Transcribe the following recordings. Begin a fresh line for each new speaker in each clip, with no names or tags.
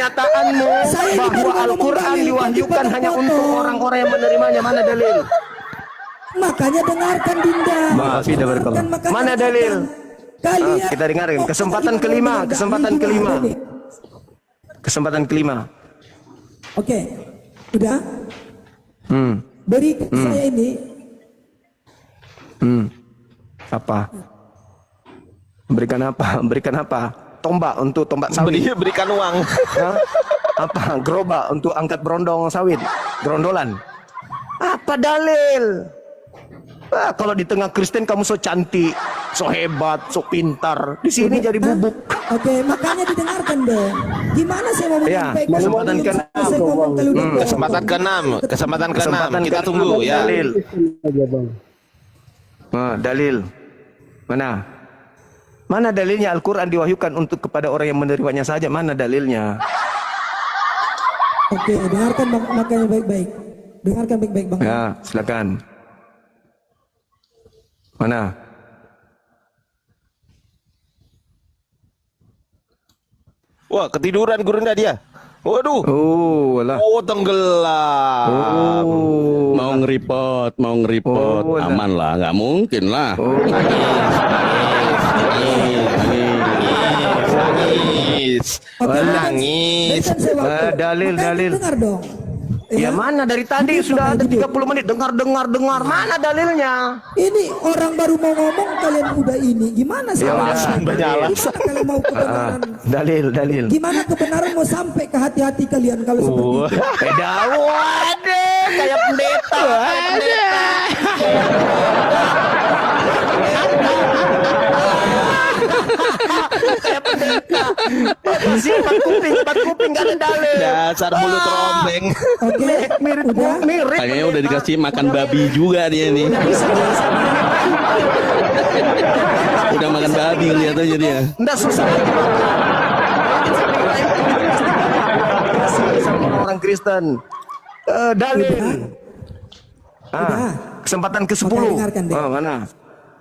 pernyataanmu bahwa Al-Quran diwahyukan hanya untuk orang-orang yang menerimanya. Mana dalil?
Makanya dengarkan Dinda.
Mana dalil? Kita dengarin. Kesempatan kelima.
Oke, udah. Beri saya ini.
Apa? Berikan apa? Tombak untuk tombak sawit.
Berikan uang.
Hah? Apa? Gerobak untuk angkat berondong sawit. Gerondolan. Apa dalil? Kalau di tengah Kristen kamu so cantik, so hebat, so pintar. Di sini jadi bubuk.
Oke, makanya didengarkan dong. Gimana saya mau menyampaikan?
Kesempatan ke-6. Kita tunggu ya.
Dalil. Dalil. Mana dalilnya Al-Quran diwahyukan untuk kepada orang yang menerimanya saja? Mana dalilnya?
Oke, dengarkan makanya baik-baik. Dengarkan baik-baik, Bang.
Ya, silakan. Mana?
Wah, ketiduran gurunda dia. Waduh. Tenggelam.
Mau ngeripot. Aman lah, nggak mungkin lah.
Nangis.
Dalil.
Dengar dong.
Ya mana dari tadi sudah ada 30 menit dengar. Mana dalilnya?
Ini orang baru mau ngomong kalian udah ini. Gimana sih? Gimana kalian mau kebenaran?
Dalil.
Gimana kebenaran mau sampai ke hati-hati kalian kalau seperti itu?
Waduh, kayak pendeta. Kayak pendeta. Empat kuping gak ada dalil.
Dasar mulut rombeng.
Oke,
Mirip.
Kayaknya udah dikasih makan babi juga dia nih. Udah makan babi lihat aja dia.
Nggak susah. Sama orang Kristen. Dalil. Kesempatan ke-10. Mana?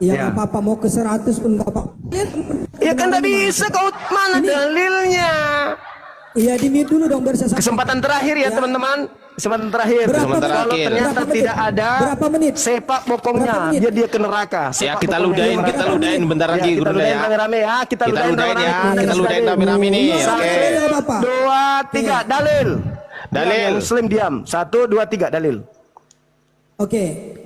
Ya, apa-apa mau ke 100 pun nggak apa.
Ya kan nggak bisa kau. Mana dalilnya?
Iya, di mute dulu dong biar saya sampai.
Kesempatan terakhir ya teman-teman. Kesempatan terakhir. Kalau ternyata tidak ada
berapa menit?
sepak bokongnya, dia ke neraka.
Ya kita ludahin bentar lagi gurunda ya.
Rame-rame ya. Kita
ludahin rame-rame nih. Oke.
1, 2, 3 dalil. Yang Muslim diam. 1, 2, 3 dalil.
Oke.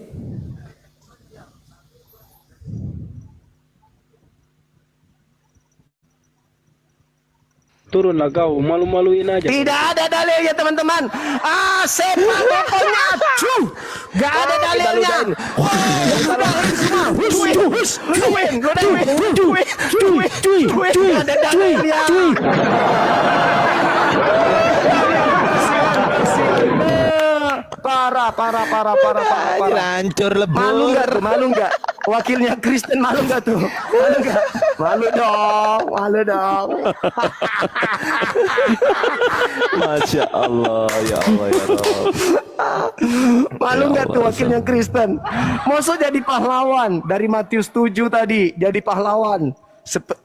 Turunlah kau, malu-maluin aja.
Tidak ada dalil ya teman-teman. Sepak pokoknya. Gak ada dalilnya. Ada dalilnya. Parah.
Hancur lebur.
Malu nggak? Wakilnya Kristen malu nggak tuh? Malu dong.
Masya Allah, ya Allah ya Rabb.
Malu nggak tuh wakilnya Kristen? Masa jadi pahlawan dari Matius 7 tadi, jadi pahlawan.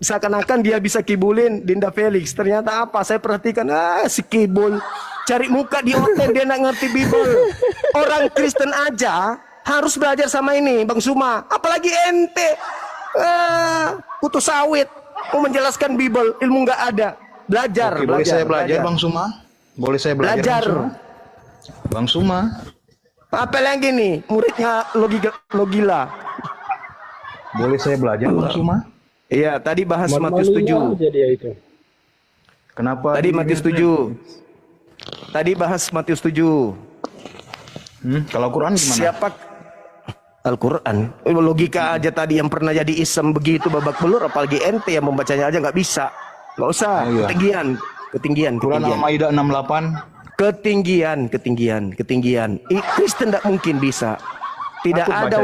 Seakan-akan dia bisa kibulin Dinda Felix. Ternyata apa? Saya perhatikan, si kibul. Cari muka di hotel, dia nggak ngerti Bible. Orang Kristen aja harus belajar sama ini, Bang Suma. Apalagi ente, kutu sawit, mau menjelaskan Bible, ilmu nggak ada. Belajar.
Boleh saya belajar, Bang Suma? Boleh saya belajar, Bang Suma?
Apa lagi nih, muridnya Logila.
Boleh saya belajar, Bang Suma?
Iya, tadi bahas Matius 7.
Kenapa?
Tadi Matius 7. Tadi bahas Matius 7.
Kalau Quran gimana?
Siapa Al-Quran? Logika aja tadi yang pernah jadi isem begitu babak belur, apalagi ente yang membacanya aja nggak bisa. Nggak usah. Ketinggian.
Quran Al-Maidah 68.
Ketinggian. Kristen tidak mungkin bisa. Tidak ada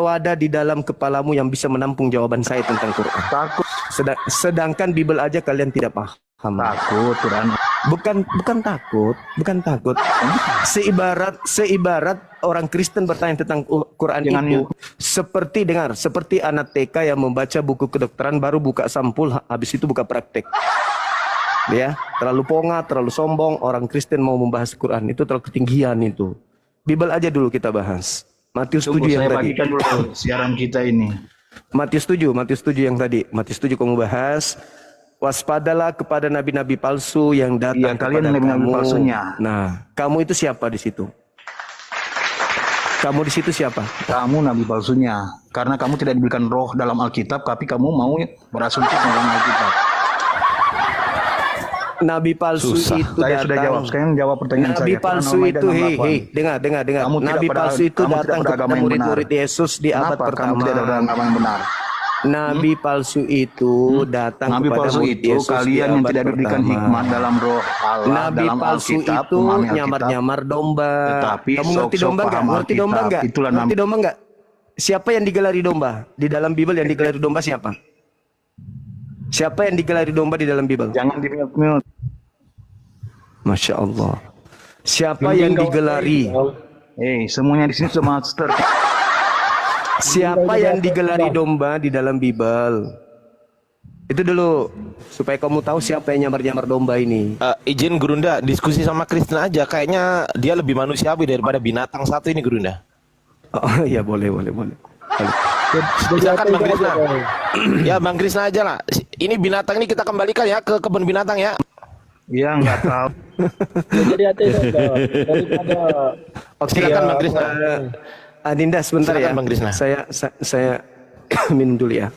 wadah di dalam kepalamu yang bisa menampung jawaban saya tentang Quran.
Takut.
Sedangkan Bible aja kalian tidak paham.
Takut Quran.
Bukan takut. Seibarat orang Kristen bertanya tentang Quran itu seperti anak TK yang membaca buku kedokteran baru buka sampul habis itu buka praktek. Ya, terlalu pongat, terlalu sombong. Orang Kristen mau membahas Quran itu terlalu ketinggian itu. Bible aja dulu kita bahas. Matius 7 yang
Saya
tadi.
bagikan dulu siaran kita ini.
Matius 7 yang tadi. Matius 7 kamu bahas. Waspadalah kepada nabi-nabi palsu yang datang
Iya, kalian
kepada
nabi-nabi
kamu.
palsunya.
Nah, kamu itu siapa di situ? Kamu di situ siapa?
Kamu nabi palsunya. Karena kamu tidak diberikan roh dalam Alkitab, tapi kamu mau berasumsi dalam Alkitab.
Nabi palsu
Susah.
itu
Saya
datang.
sudah jawab. Sekarang jawab pertanyaan
Nabi
saya.
palsu
Quran
itu,
Al-Maidah
hei,
68.
dengar.
Kamu tidak
Nabi
pada-
palsu itu
kamu tidak
datang
pada
kepada
agama yang
murid-murid
benar.
Yesus di abad
Kenapa
pertama.
kamu tidak ada agama yang benar?
Nabi palsu itu datang
Nabi
kepada
palsu
murid
itu
Yesus di
kalian yang
abad
tidak diberikan
pertama.
hikmah dalam roh Allah,
Nabi
dalam
palsu
Alkitab,
itu
memahami Alkitab.
nyamar-nyamar domba.
Tetapi
Kamu ngerti
sok-sok
domba nggak?
paham
Ngerti domba
Alkitab.
nggak?
Itulah
Ngerti
Nabi.
domba nggak? Siapa yang digelari domba? Di dalam Bible yang digelari domba siapa? Siapa yang digelari domba di dalam Bible?
Jangan di-mute.
Masya Allah. Siapa yang digelari?
Semuanya di sini sudah master.
Siapa yang digelari domba di dalam Bible? Itu dulu supaya kamu tahu siapa yang nyamar-nyamar domba ini.
Izin Gurunda diskusi sama Krishna aja. Kayaknya dia lebih manusiawi daripada binatang satu ini Gurunda.
Oh iya boleh.
Silakan Bang Krishna. Ya Bang Krishna aja lah. Ini binatang ini kita kembalikan ya ke kebun binatang ya.
Ya nggak tahu.
Jadi ateis aja daripada
Oke,
Silakan Bang Krishna.
Adinda sebentar
Silakan,
ya.
Bang Krishna.
Saya minum dulu ya.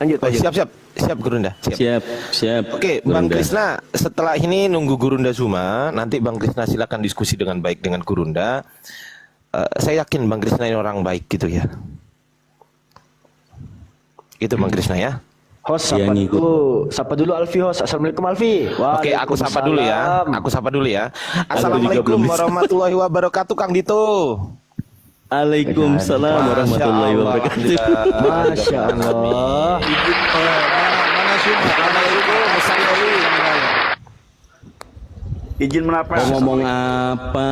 Lanjut.
Oh, siap Gurunda.
Siap.
Oke, Bang
Gurunda.
Krishna, setelah ini nunggu Gurunda Zuma, nanti Bang Krishna silakan diskusi dengan baik dengan Gurunda. Saya yakin Bang Krishna ini orang baik gitu ya. Itu Bang Krishna ya.
Host,
Iya,
sapa dulu Alfi host. Assalamualaikum Alfi.
Oke, aku sapa dulu ya. Assalamualaikum
belum bisa.
warahmatullahi wabarakatuh, Kang Dito.
Waalaikumsalam warahmatullahi wabarakatuh.
Masya Allah.
Mana Zuma? Assalamualaikum, Musayoli.
Izin menapa?
Ngomong apa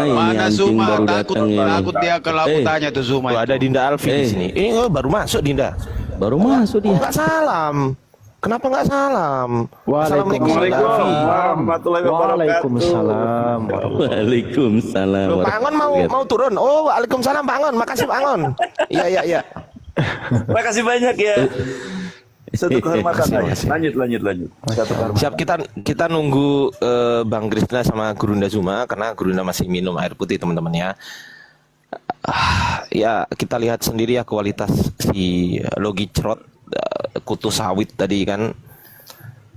ini
Mana
anjing
Zuma?
baru
Takut
datang ini.
takut dia kalau aku tanya tuh Zuma.
Tuh, ada Dinda Alfi di sini. Ini baru masuk Dinda.
Baru masuk dia.
Enggak salam. Kenapa enggak salam? Assalamualaikum Dinda Alfi.
Warahmatullahi wabarakatuh.
Waalaikumsalam.
Waalaikumsalam
Loh, Pak Angon mau turun. Oh, waalaikumsalam Pak Angon. Makasih Pak Angon. Iya.
Makasih banyak ya. Satu kehormatan
Makasih,
aja.
makasih.
Lanjut. Satu kehormatan.
Siap, kita nunggu Bang Krishna sama Gurunda Zuma karena Gurunda masih minum air putih teman-teman ya. Ya kita lihat sendiri ya kualitas si Logi Crot kutu sawit tadi kan.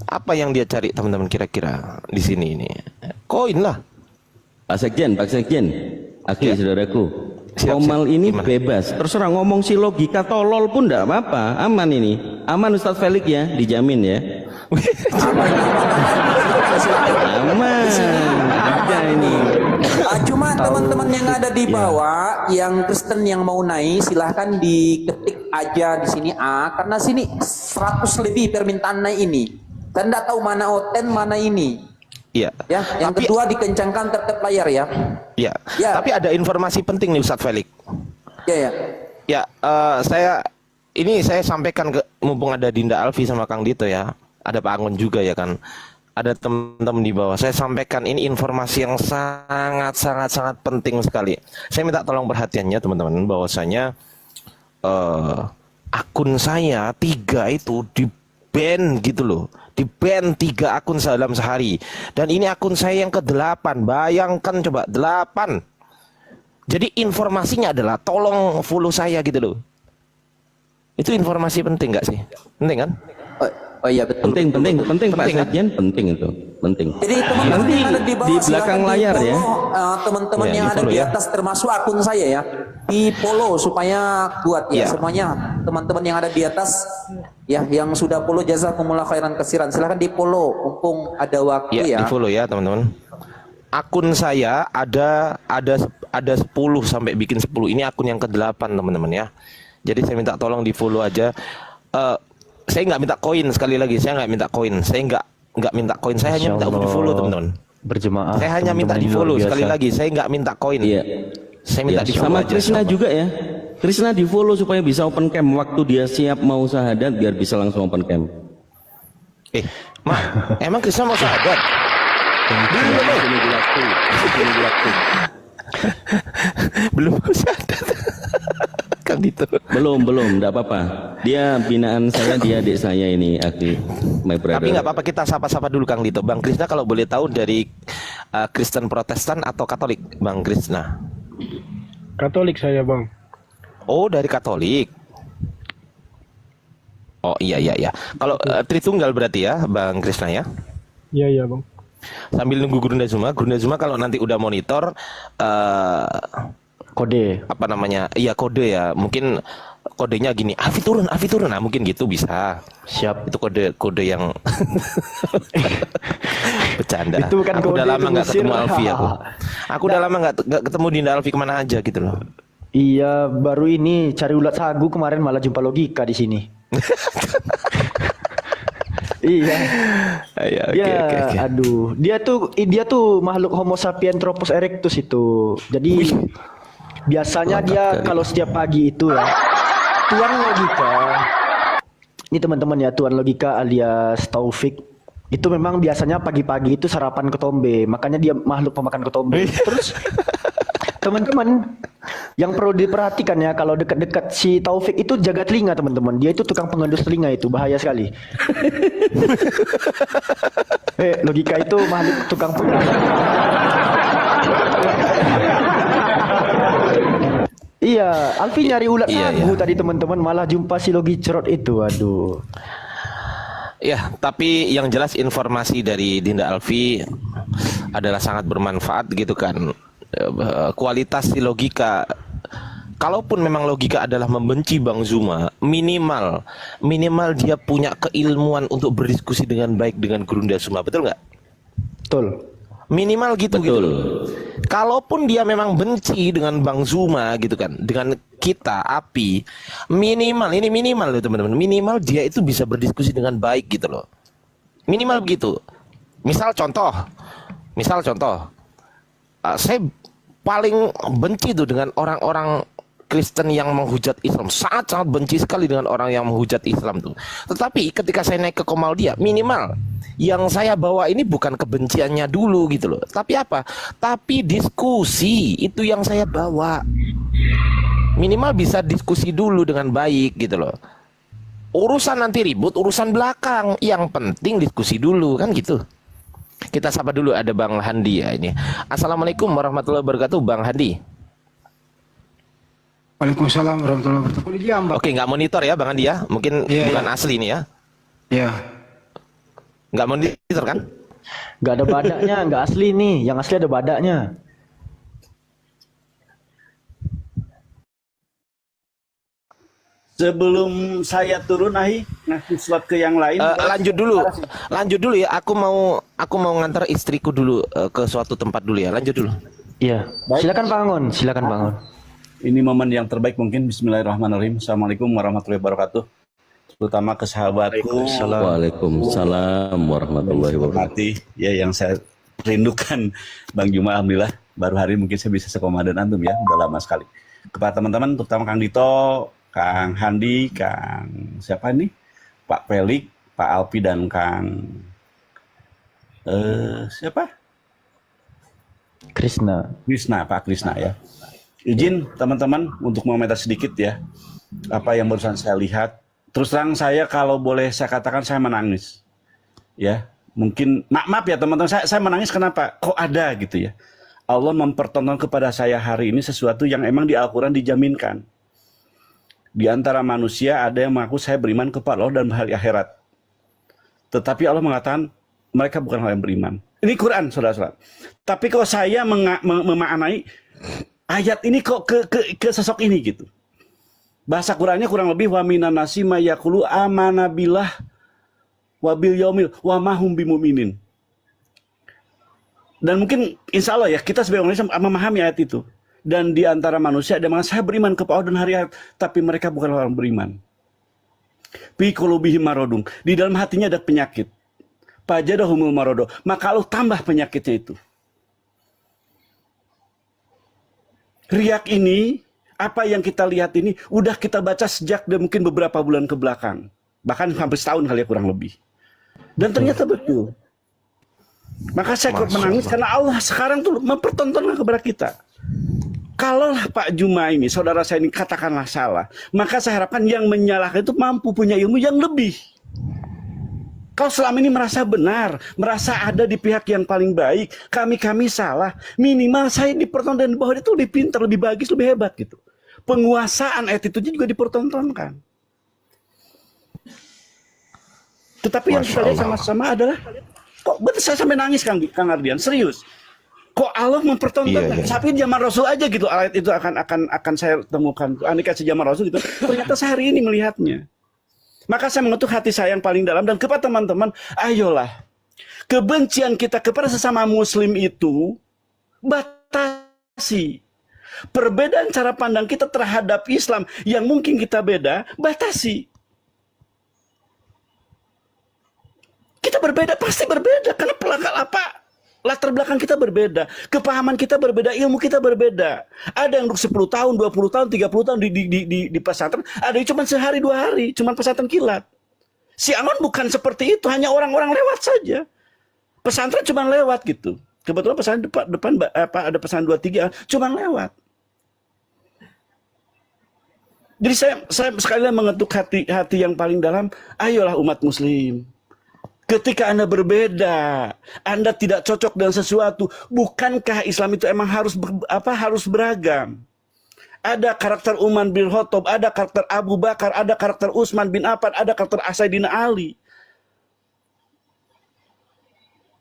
Apa yang dia cari teman-teman kira-kira di sini ini? Koin lah.
Pak Sekjen. Oke, saudaraku.
Siap,
Komal ini
gimana?
bebas. Terserah ngomong si logika tolol pun enggak apa-apa. Aman ini. Aman Ustadz Felix ya, dijamin ya. Aman. Ada ini.
Cuma teman-teman yang ada di bawah, yang Kristen yang mau naik, silahkan diketik aja di sini A, karena sini 100 lebih permintaan naik ini. Dan tidak tahu mana oten, mana ini.
Iya.
Ya, yang
Tapi-
kedua dikencangkan tertib layar ya.
Ya.
Ya.
Tapi ada informasi penting nih Ustadz Felix.
Ya.
Ya, saya sampaikan ke mumpung ada Dinda Alfi sama Kang Dito ya. Ada Pak Angon juga ya kan. Ada teman-teman di bawah. Saya sampaikan ini informasi yang sangat penting sekali. Saya minta tolong perhatiannya teman-teman bahwasanya akun saya 3 itu di-ban gitu loh. Di-ban 3 akun dalam sehari. Dan ini akun saya yang ke-8. Bayangkan coba 8. Jadi informasinya adalah tolong follow saya gitu loh. Itu informasi penting nggak sih? Penting kan?
Oh iya betul.
Penting Pak
Penting, kan?
Sekjen, penting itu. Penting.
Jadi teman-teman
Nanti
yang ada di bawah
di belakang
silahkan
layar ya.
di-follow, teman-teman
Ya,
yang ada
di-follow
di
ya.
atas termasuk akun saya ya, di follow supaya kuat ya,
Ya.
semuanya teman-teman yang ada di atas ya, yang sudah follow jazakumullah khairan kasiran, silahkan di follow mumpung ada waktu
Ya,
ya.
di follow ya teman-teman. Akun saya ada 10 sampai bikin 10. Ini akun yang ke-8 teman-teman ya. Jadi saya minta tolong di follow aja. Saya nggak minta koin, sekali lagi saya nggak minta koin. Saya nggak minta koin. Saya hanya minta untuk di follow teman-teman.
Berjemaah.
Saya hanya minta di follow sekali lagi. Saya nggak minta koin.
Iya.
Saya minta
Ya,
di follow
sama
aja.
Krishna juga ya. Krishna di follow supaya bisa open cam waktu dia siap mau syahadat biar bisa langsung open cam.
Emang Krishna mau syahadat? Belum mau syahadat. Kang Dito.
Belum, enggak apa-apa. Dia binaan saya, dia adik saya ini, Aki, my brother.
Tapi nggak apa-apa, kita sapa-sapa dulu Kang Dito. Bang Krishna kalau boleh tahu dari Kristen Protestan atau Katolik, Bang Krishna?
Katolik saya, Bang.
Oh, dari Katolik. Oh iya. Kalau Tritunggal berarti ya, Bang Krishna ya?
Iya, Bang.
Sambil nunggu Gurunda Zuma kalau nanti udah monitor
Kode.
apa namanya? Iya kode ya. Mungkin kodenya gini, Afi turun. Nah, mungkin gitu bisa.
Siap.
Itu kode yang bercanda.
Itu kan
aku udah
kode
lama
itu
nggak
Mesir.
ketemu Alfi aku. Aku udah lama nggak ketemu Dinda Alfi, kemana aja gitu loh.
Iya, baru ini cari ulat sagu, kemarin malah jumpa logika di sini. Iya.
Iya, oke.
Aduh, dia tuh makhluk Homo sapiens erectus itu. Jadi biasanya dia kalau setiap pagi itu ya, Tuan Logika. Ini teman-teman ya, Tuan Logika alias Taufik. Itu memang biasanya pagi-pagi itu sarapan ketombe, makanya dia makhluk pemakan ketombe. Terus teman-teman yang perlu diperhatikan ya, kalau dekat-dekat si Taufik itu jaga telinga teman-teman. Dia itu tukang pengendus telinga, itu bahaya sekali. Logika itu makhluk tukang pengendus. Iya, Alfi nyari ulat sagu tadi teman-teman, malah jumpa si Logicrot itu. Aduh.
Ya, tapi yang jelas informasi dari Dinda Alfi adalah sangat bermanfaat gitu kan. Kualitas si Logika, kalaupun memang Logika adalah membenci Bang Zuma, minimal dia punya keilmuan untuk berdiskusi dengan baik dengan Gurunda Zuma, betul nggak?
Betul.
Minimal gitu. Kalaupun dia memang benci dengan Bang Zuma gitu kan, dengan kita Api, minimal loh teman-teman, minimal dia itu bisa berdiskusi dengan baik gitu loh. Minimal begitu. Misal contoh, saya paling benci tuh dengan orang-orang Kristen yang menghujat Islam, sangat benci sekali dengan orang yang menghujat Islam tuh. Tetapi ketika saya naik ke Komal dia, minimal yang saya bawa ini bukan kebenciannya dulu gitu loh, tapi apa? Tapi diskusi, itu yang saya bawa. Minimal bisa diskusi dulu dengan baik gitu loh. Urusan nanti ribut, urusan belakang. Yang penting diskusi dulu kan gitu. Kita sapa dulu, ada Bang Handi ya ini. Assalamualaikum warahmatullahi wabarakatuh, Bang Handi.
Waalaikumsalam warahmatullahi wabarakatuh.
Oke, nggak monitor ya Bang Handi ya? Mungkin bukan asli ini ya?
Iya.
Nggak monitor kan?
Nggak ada badaknya, nggak asli nih. Yang asli ada badaknya.
Sebelum saya turun, ngasih slot ke yang lain.
Lanjut dulu ya. Aku mau ngantar istriku dulu ke suatu tempat dulu ya. Lanjut dulu.
Iya. Silakan Bangun.
Ini momen yang terbaik mungkin. Bismillahirrahmanirrahim. Assalamualaikum warahmatullahi wabarakatuh. Terutama ke sahabatku.
Waalaikumsalam warahmatullahi wabarakatuh.
Ya, yang saya rindukan Bang Juma, alhamdulillah baru hari mungkin saya bisa sekomadan antum ya. Udah lama sekali. Kepada teman-teman, terutama Kang Dito, Kang Handi, Kang siapa nih? Pak Pelik, Pak Alpi, dan Kang siapa? Pak Krisna ya. Izin teman-teman untuk mengomentar sedikit ya. Apa yang barusan saya lihat. Terus terang saya kalau boleh saya katakan saya menangis. Ya, mungkin maaf ya teman-teman, saya menangis kenapa? Kok ada gitu ya. Allah mempertonton kepada saya hari ini sesuatu yang emang di Al-Qur'an dijaminkan. Di antara manusia ada yang mengaku saya beriman kepada Allah dan hari akhirat. Tetapi Allah mengatakan mereka bukan orang yang beriman. Ini Quran, saudara-saudara. Tapi kalau saya memaknai ayat ini kok ke sosok ini gitu. Bahasa Qurannya kurang lebih wa minan nasi may yaqulu amana billah wa bil yaumil wa ma hum bimumin. Dan mungkin insya Allah ya kita sebagai orang Islam memahami ayat itu. Dan di antara manusia ada yang mengatakan saya beriman kepada Allah dan hari akhirat, tapi mereka bukan orang beriman. Fi qulubihim maradun, di dalam hatinya ada penyakit. Fajadahumul marado, maka Allah tambah penyakitnya itu. Riak ini, apa yang kita lihat ini udah kita baca sejak mungkin beberapa bulan ke belakang, bahkan hampir setahun kali ya kurang lebih. Dan ternyata betul. Maka saya ikut menangis karena Allah sekarang tuh mempertontonkan kepada kita. Kalaulah Pak Juma ini, saudara saya ini katakanlah salah, maka saya harapkan yang menyalahkan itu mampu punya ilmu yang lebih. Kalau selama ini merasa benar, merasa ada di pihak yang paling baik, kami salah, minimal saya dipertontonkan bahwa itu lebih pintar, lebih bagus, lebih hebat gitu. Penguasaan attitude-nya juga dipertontonkan. Tetapi yang kita lihat sama-sama adalah, kok betul saya sampai nangis Kang Ardian, serius. Kok Allah mempertontonkan? Tapi zaman Rasul aja gitu ayat itu akan saya temukan. Andai kata zaman Rasul gitu. Ternyata saya hari ini melihatnya. Maka saya mengetuk hati saya yang paling dalam dan kepada teman-teman, ayolah kebencian kita kepada sesama Muslim itu batasi. Perbedaan cara pandang kita terhadap Islam yang mungkin kita beda, batasi. Kita berbeda, pasti berbeda karena latar belakang kita berbeda, kepahaman kita berbeda, ilmu kita berbeda. Ada yang 10 tahun, 20 tahun, 30 tahun di pesantren, ada yang cuma sehari 2 hari, cuma pesantren kilat. Si Angon bukan seperti itu, hanya orang-orang lewat saja. Pesantren cuma lewat gitu. Kebetulan pesantren depan ada pesantren 2-3, cuma lewat. Jadi saya sekali lagi mengetuk hati yang paling dalam, ayolah umat muslim. Ketika Anda berbeda, Anda tidak cocok dengan sesuatu, bukankah Islam itu emang harus beragam? Ada karakter Umar bin Khattab, ada karakter Abu Bakar, ada karakter Utsman bin Affan, ada karakter Sayyidina Ali.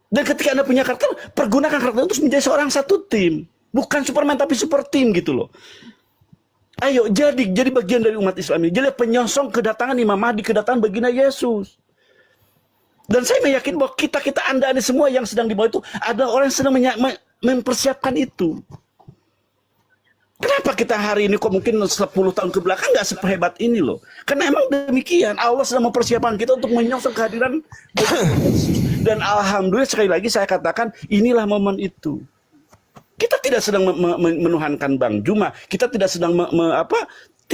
Dan ketika Anda punya karakter, pergunakan karakter itu menjadi seorang satu tim, bukan Superman tapi super tim gitu loh. Ayo jadi bagian dari umat Islam ini, jadi penyosong kedatangan Imam Mahdi, kedatangan baginda Yesus. Dan saya meyakini bahwa kita Anda semua yang sedang di bawah itu ada orang yang sedang mempersiapkan itu. Kenapa kita hari ini kok mungkin 10 tahun ke belakang nggak sehebat ini loh? Karena emang demikian, Allah sedang mempersiapkan kita untuk menyongsong kehadiran Yesus. Dan alhamdulillah sekali lagi saya katakan inilah momen itu. Kita tidak sedang menuhankan Bang Juma, kita tidak sedang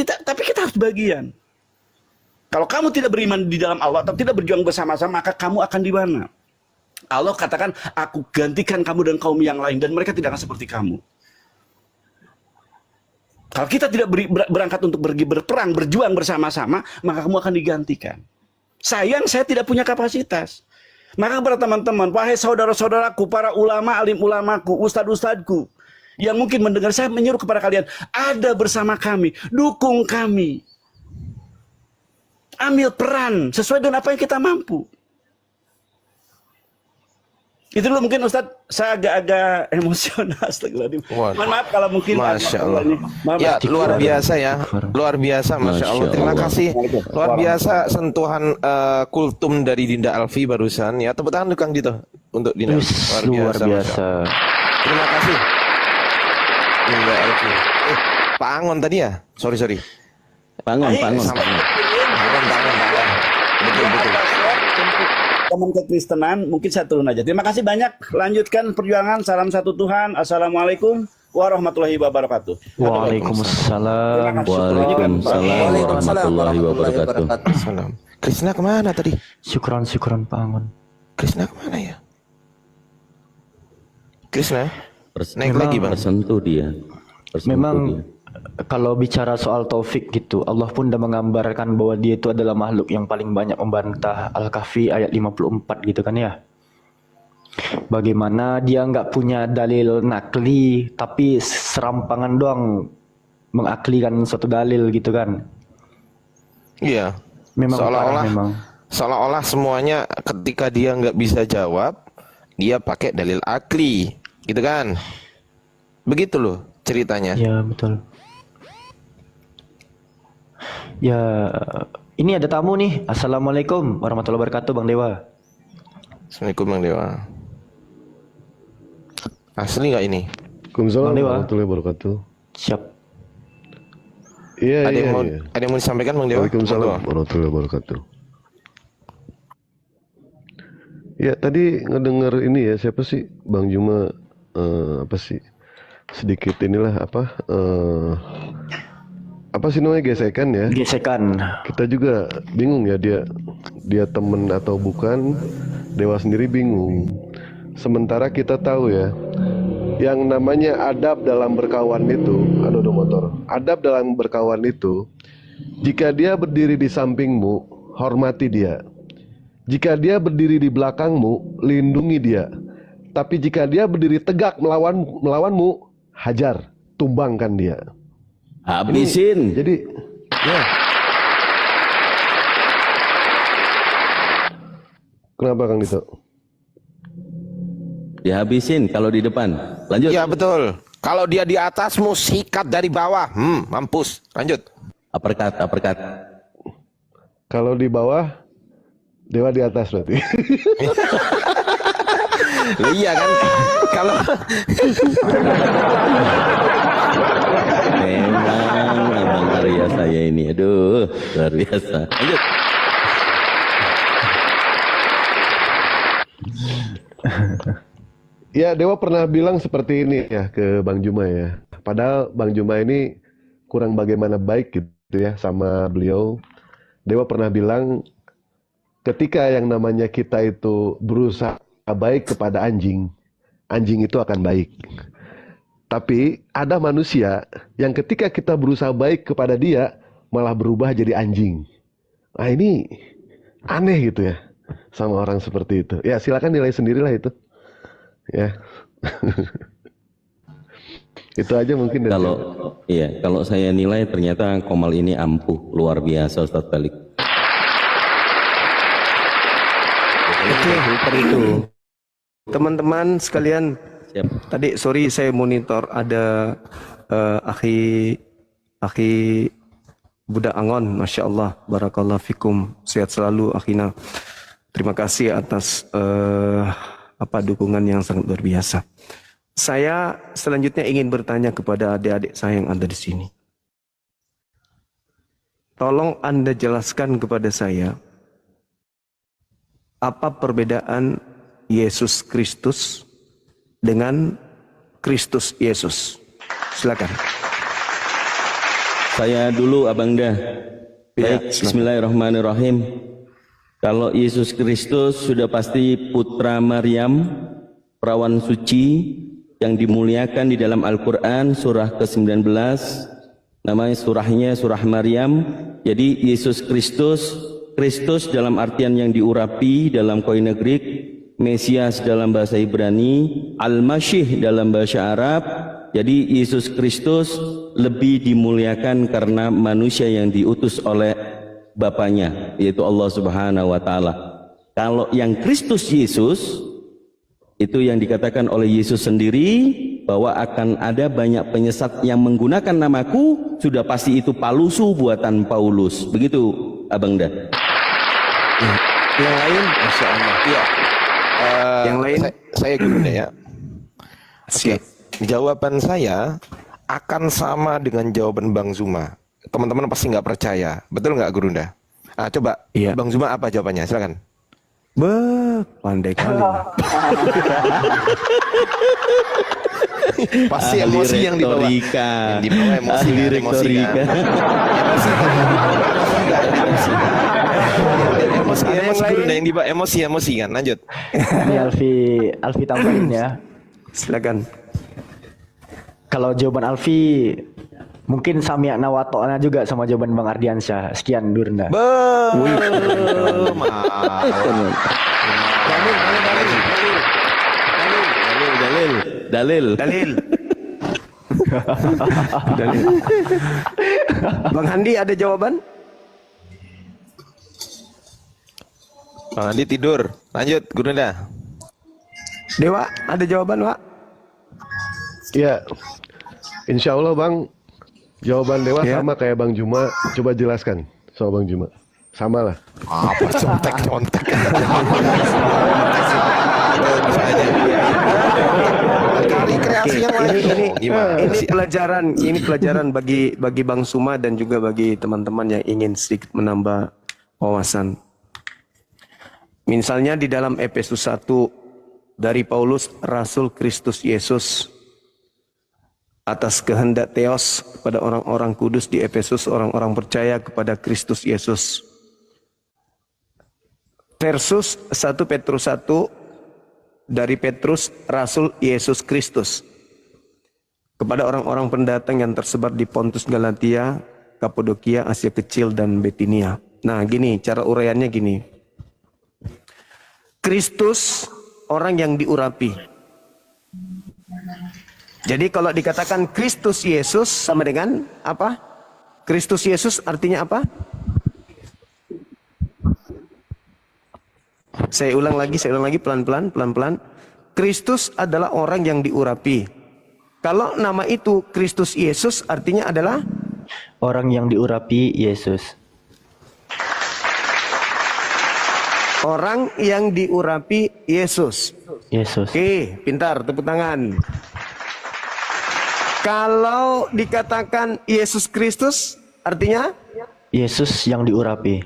tapi kita harus bagian. Kalau kamu tidak beriman di dalam Allah atau tidak berjuang bersama-sama, maka kamu akan di mana? Allah katakan, aku gantikan kamu dan kaum yang lain, dan mereka tidak akan seperti kamu. Kalau kita tidak berangkat untuk pergi berperang, berjuang bersama-sama, maka kamu akan digantikan. Sayang, saya tidak punya kapasitas. Maka kepada teman-teman, wahai saudara-saudaraku, para ulama, alim ulamaku, ustad-ustadku, yang mungkin mendengar, saya menyuruh kepada kalian, ada bersama kami, dukung kami. Ambil peran sesuai dengan apa yang kita mampu. Itu dulu mungkin Ustadz, saya agak-agak emosional. Mohon maaf kalau mungkin.
Masya Allah. Ya luar biasa ya, luar biasa, Masya Allah. Terima kasih, luar biasa sentuhan kultum dari Dinda Alfi barusan. Ya tepuk tangan tukang gitu untuk Dinda. Luar biasa. Terima kasih. Dinda Alfi. Pak Angon tadi ya? Sorry.
Pangon.
Betul.
Teman kekristenan, mungkin saya turun aja. Terima kasih banyak. Lanjutkan perjuangan. Salam satu Tuhan. Assalamualaikum warahmatullahi wabarakatuh.
Waalaikumsalam warahmatullahi wabarakatuh.
Krisna kemana tadi?
Syukron Pak Angon.
Krisna kemana ya? Krisna? Naik
Memang
lagi Bang.
Tersentuh dia.
Memang kalau bicara soal taufik gitu, Allah pun udah menggambarkan bahwa dia itu adalah makhluk yang paling banyak membantah. Al-Kahfi ayat 54 gitu kan ya. Bagaimana dia nggak punya dalil nakli, tapi serampangan doang mengaklikan suatu dalil gitu kan.
Iya.
Memang
seolah-olah semuanya ketika dia nggak bisa jawab, dia pakai dalil akli, gitu kan? Begitu loh ceritanya.
Ya betul. Ya, ini ada tamu nih. Assalamualaikum warahmatullahi wabarakatuh, Bang Dewa.
Assalamualaikum Bang Dewa. Asli nggak ini?
Waalaikumsalam warahmatullahi wabarakatuh.
Siap.
Iya,
ada yang mau disampaikan Bang Dewa?
Waalaikumsalam warahmatullahi wabarakatuh. Ya, tadi ngedenger ini ya, siapa sih Bang Juma sedikit inilah apa sih namanya, gesekan ya.
Gesekan.
Kita juga bingung ya, dia temen atau bukan. Dewa sendiri bingung. Sementara kita tahu ya, yang namanya adab dalam berkawan itu, aduh motor. Adab dalam berkawan itu, jika dia berdiri di sampingmu, hormati dia. Jika dia berdiri di belakangmu, lindungi dia. Tapi jika dia berdiri tegak melawanmu, hajar, tumbangkan dia.
Habisin.
Jadi, ya. Kenapa Kang Dito?
Dihabisin kalau di depan. Lanjut.
Ya betul. Kalau dia di atasmu, sikat dari bawah. Mampus. Lanjut.
Uppercut, uppercut.
Kalau di bawah, dewa di atas berarti.
Loh, iya kan? Kalau
Memang abang Arya saya ini, aduh, luar biasa. Lanjut.
Ya, Dewa pernah bilang seperti ini ya ke Bang Juma ya. Padahal Bang Juma ini kurang bagaimana baik gitu ya sama beliau. Dewa pernah bilang ketika yang namanya kita itu berusaha baik kepada anjing, anjing itu akan baik. Tapi ada manusia yang ketika kita berusaha baik kepada dia malah berubah jadi anjing. Nah ini aneh gitu ya sama orang seperti itu. Ya silakan nilai sendirilah itu. Ya. Itu aja mungkin dari
kalau saya nilai ternyata Komal ini ampuh luar biasa Ustadz Felix.
Oke, itu. Teman-teman sekalian, tadi sorry saya monitor ada akhi Budak Angon, Masya Allah, Barakallah Fikum, sehat selalu akhina. Terima kasih atas dukungan yang sangat luar biasa. Saya selanjutnya ingin bertanya kepada adik-adik saya yang ada di sini. Tolong Anda jelaskan kepada saya apa perbedaan Yesus Kristus dengan Kristus Yesus. Silakan.
Saya dulu Abang Dah. Baik, bismillahirrahmanirrahim. Kalau Yesus Kristus sudah pasti putra Maryam, perawan suci yang dimuliakan di dalam Al-Quran surah ke-19, namanya surahnya surah Maryam. Jadi Yesus Kristus dalam artian yang diurapi dalam koine Greek, Mesias dalam bahasa Ibrani, Al-Masih dalam bahasa Arab. Jadi Yesus Kristus lebih dimuliakan karena manusia yang diutus oleh Bapaknya, yaitu Allah Subhanahu wa Ta'ala. Kalau yang Kristus Yesus itu yang dikatakan oleh Yesus sendiri bahwa akan ada banyak penyesat yang menggunakan namaku, sudah pasti itu palsu buatan Paulus. Begitu Abang Dah.
Yang lain, Masya Allah.
Iya.
Yang lain,
saya gurunya ya.
Siap.
Jawaban saya akan sama dengan jawaban Bang Zuma. Teman-teman pasti nggak percaya, betul nggak Gurunda? Coba,
iya.
Bang Zuma apa jawabannya? Silakan.
Pandai kali.
Pasti emosi yang dibawa. Yang dibawa emosi, emosi kan. Emosi Gurunda yang dibawa emosi kan. Lanjut.
Ini Alfi tambahin ya.
Silakan.
Kalau jawaban Alfi mungkin sami'na wa ta'na juga sama jawaban Bang Ardiansyah. Sekian Durna.
Dalil.
Bang Handi ada jawaban?
Bang Handi tidur. Lanjut, Gurunda.
Dewa, ada jawaban, Pak?
Ya, insya Allah Bang, jawaban Dewa
Ya.
sama kayak Bang Juma. Coba jelaskan soal Bang Juma. Sama lah.
Apa contek. Kali kreasi yang lain.
Ini pelajaran bagi Bang Suma dan juga bagi teman-teman yang ingin sedikit menambah wawasan. Misalnya di dalam Efesus 1 dari Paulus, Rasul Kristus Yesus. atas kehendak Theos kepada orang-orang kudus di Efesus, orang-orang percaya kepada Kristus Yesus. Versus 1 Petrus 1 dari Petrus, Rasul Yesus Kristus, kepada orang-orang pendatang yang tersebar di Pontus, Galatia, Kapadokia, Asia Kecil, dan Bitinia. Nah gini, cara uraiannya gini. Kristus, orang yang diurapi. Jadi kalau dikatakan Kristus Yesus sama dengan apa? Kristus Yesus artinya apa? Saya ulang lagi pelan-pelan. Kristus adalah orang yang diurapi. Kalau nama itu Kristus Yesus artinya adalah
Orang yang diurapi Yesus.
orang yang diurapi Yesus.
Yesus.
Oke, pintar, tepuk tangan. Kalau dikatakan Yesus Kristus artinya
Yesus yang diurapi.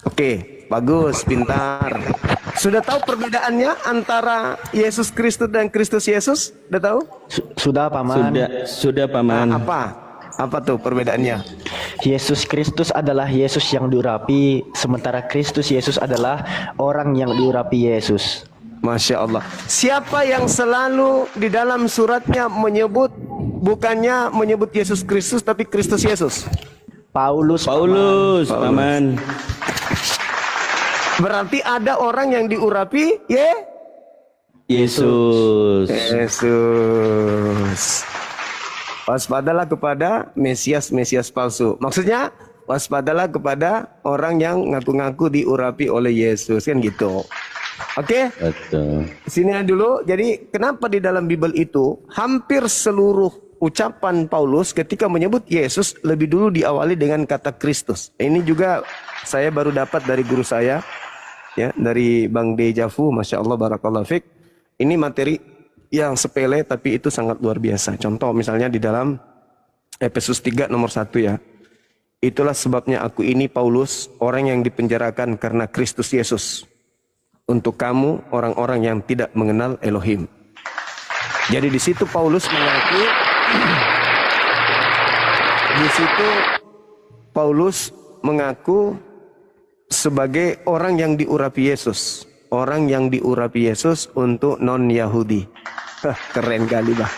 Oke, bagus, pintar. Sudah tahu perbedaannya antara Yesus Kristus dan Kristus Yesus? Sudah tahu?
Sudah paman.
Sudah paman.
Nah, apa tuh perbedaannya?
Yesus Kristus adalah Yesus yang diurapi, sementara Kristus Yesus adalah orang yang diurapi Yesus.
Masya Allah. Siapa yang selalu di dalam suratnya bukannya menyebut Yesus Kristus tapi Kristus Yesus?
Paulus,
paman.
Berarti ada orang yang diurapi
Yesus.
Waspadalah kepada Mesias palsu. Maksudnya waspadalah kepada orang yang ngaku-ngaku diurapi oleh Yesus, kan gitu. Oke?
Betul.
Sini dulu. Jadi kenapa di dalam Bible itu hampir seluruh ucapan Paulus ketika menyebut Yesus lebih dulu diawali dengan kata Kristus. Ini juga saya baru dapat dari guru saya, ya, dari Bang Dejavu, Masya Allah, Barakallahu Fik. Ini materi yang sepele tapi itu sangat luar biasa. Contoh misalnya di dalam Efesus 3 nomor 1 ya. Itulah sebabnya aku ini Paulus, orang yang dipenjarakan karena Kristus Yesus, untuk kamu orang-orang yang tidak mengenal Elohim. Jadi di situ Paulus mengaku sebagai orang yang diurapi Yesus. Orang yang diurapi Yesus untuk non-Yahudi. Keren kali, Bah.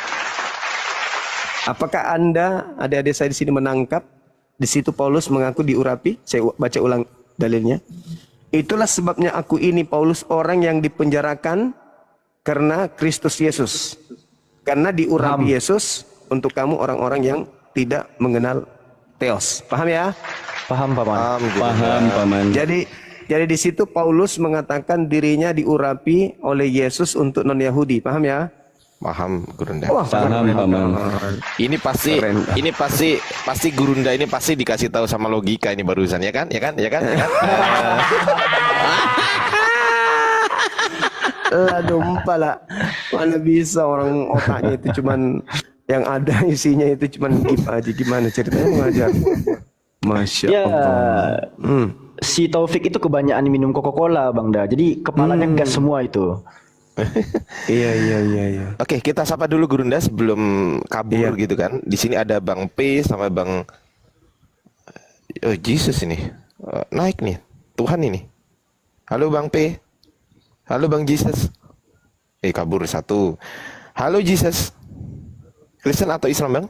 Apakah Anda, adik-adik saya di sini menangkap di situ Paulus mengaku diurapi? Saya baca ulang dalilnya. Itulah sebabnya aku ini Paulus, orang yang dipenjarakan karena Kristus Yesus. Karena diurapi Yesus untuk kamu orang-orang yang tidak mengenal Theos. Paham ya?
Paham paman.
Paham paman.
Jadi di situ Paulus mengatakan dirinya diurapi oleh Yesus untuk non-Yahudi. Paham ya?
Paham, Gurunda.
Paham paman.
Ini pasti Gurunda ini pasti dikasih tahu sama logika ini barusan, ya kan?
Aduh, lah. Mana bisa orang otaknya itu cuman yang ada isinya itu cuman gimana ceritanya mengajar. Masya Allah.
Si Taufik itu kebanyakan minum Coca-Cola, Bang Da. Jadi kepalanya gas semua itu.
Iya.
Oke, kita sapa dulu Gurunda sebelum kabur gitu kan. Di sini ada Bang P sama Bang Jesus ini. Naik nih. Tuhan ini. Halo Bang P. Halo Bang Jesus. Kabur satu. Halo Jesus. Kristen atau Islam, Bang?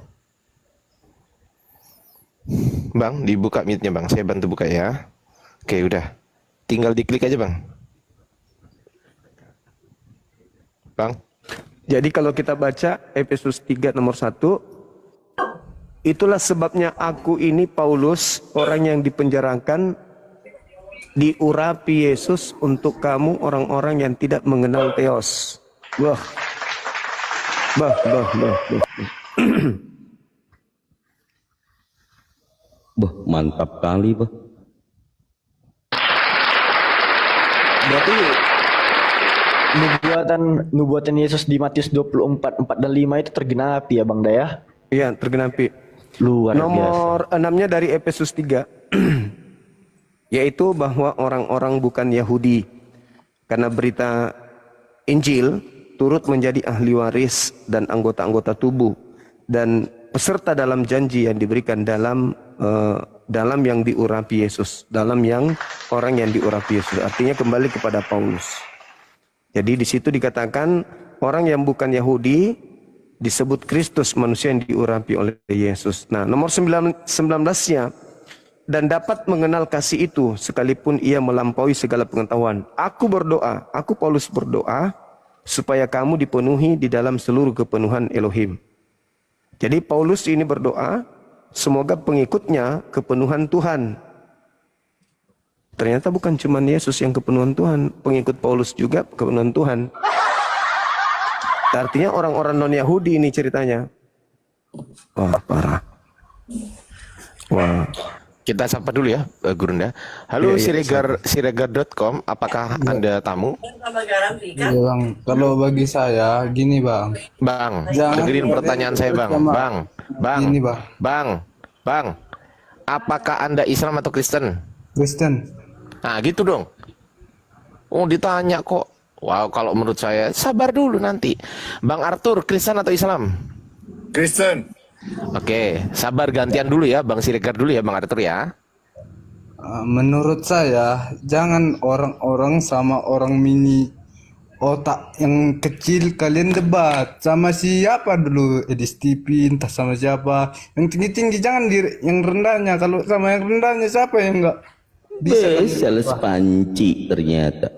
Bang, dibuka mute-nya, Bang. Saya bantu buka ya. Oke, udah. Tinggal diklik aja, Bang. Bang.
Jadi kalau kita baca Efesus 3 nomor 1, itulah sebabnya aku ini Paulus, orang yang dipenjarakan, diurapi Yesus untuk kamu orang-orang yang tidak mengenal Theos. Bah,
mantap kali, Bah.
Berarti nubuatan Yesus di Matius 24, 4 dan 5 itu tergenapi ya Bang Daya?
Iya, tergenapi.
Luar biasa.
Nomor 6-nya dari Efesus 3. Yaitu bahwa orang-orang bukan Yahudi karena berita Injil turut menjadi ahli waris dan anggota-anggota tubuh dan peserta dalam janji yang diberikan dalam yang diurapi Yesus, dalam yang orang yang diurapi Yesus. Artinya kembali kepada Paulus. Jadi di situ dikatakan orang yang bukan Yahudi disebut Kristus, manusia yang diurapi oleh Yesus. Nah, nomor 19-nya, dan dapat mengenal kasih itu sekalipun ia melampaui segala pengetahuan. Aku berdoa, aku Paulus berdoa supaya kamu dipenuhi di dalam seluruh kepenuhan Elohim. Jadi Paulus ini berdoa semoga pengikutnya kepenuhan Tuhan. Ternyata bukan cuma Yesus yang kepenuhan Tuhan, pengikut Paulus juga kepenuhan Tuhan. Artinya orang-orang non-Yahudi ini ceritanya. Wah, parah. Wah.
Kita sapa dulu ya, Gurunda. Halo, siregar.com, apakah Anda tamu?
Iya bang, kalau bagi saya gini bang.
Bang,
Jangan
dengerin pertanyaan saya bang.
Gini, bang.
Bang, apakah Anda Islam atau Kristen?
Kristen.
Nah gitu dong. Oh ditanya kok. Wow, kalau menurut saya, sabar dulu nanti. Bang Arthur, Kristen atau Islam?
Kristen.
Oke, sabar gantian dulu ya, Bang Siregar dulu ya, Bang Arthur ya.
Menurut saya jangan orang-orang sama orang mini otak yang kecil kalian debat sama siapa dulu, Edis TV entah sama siapa. Yang tinggi-tinggi jangan yang rendahnya. Kalau sama yang rendahnya siapa yang enggak bisa
Sales panci ternyata.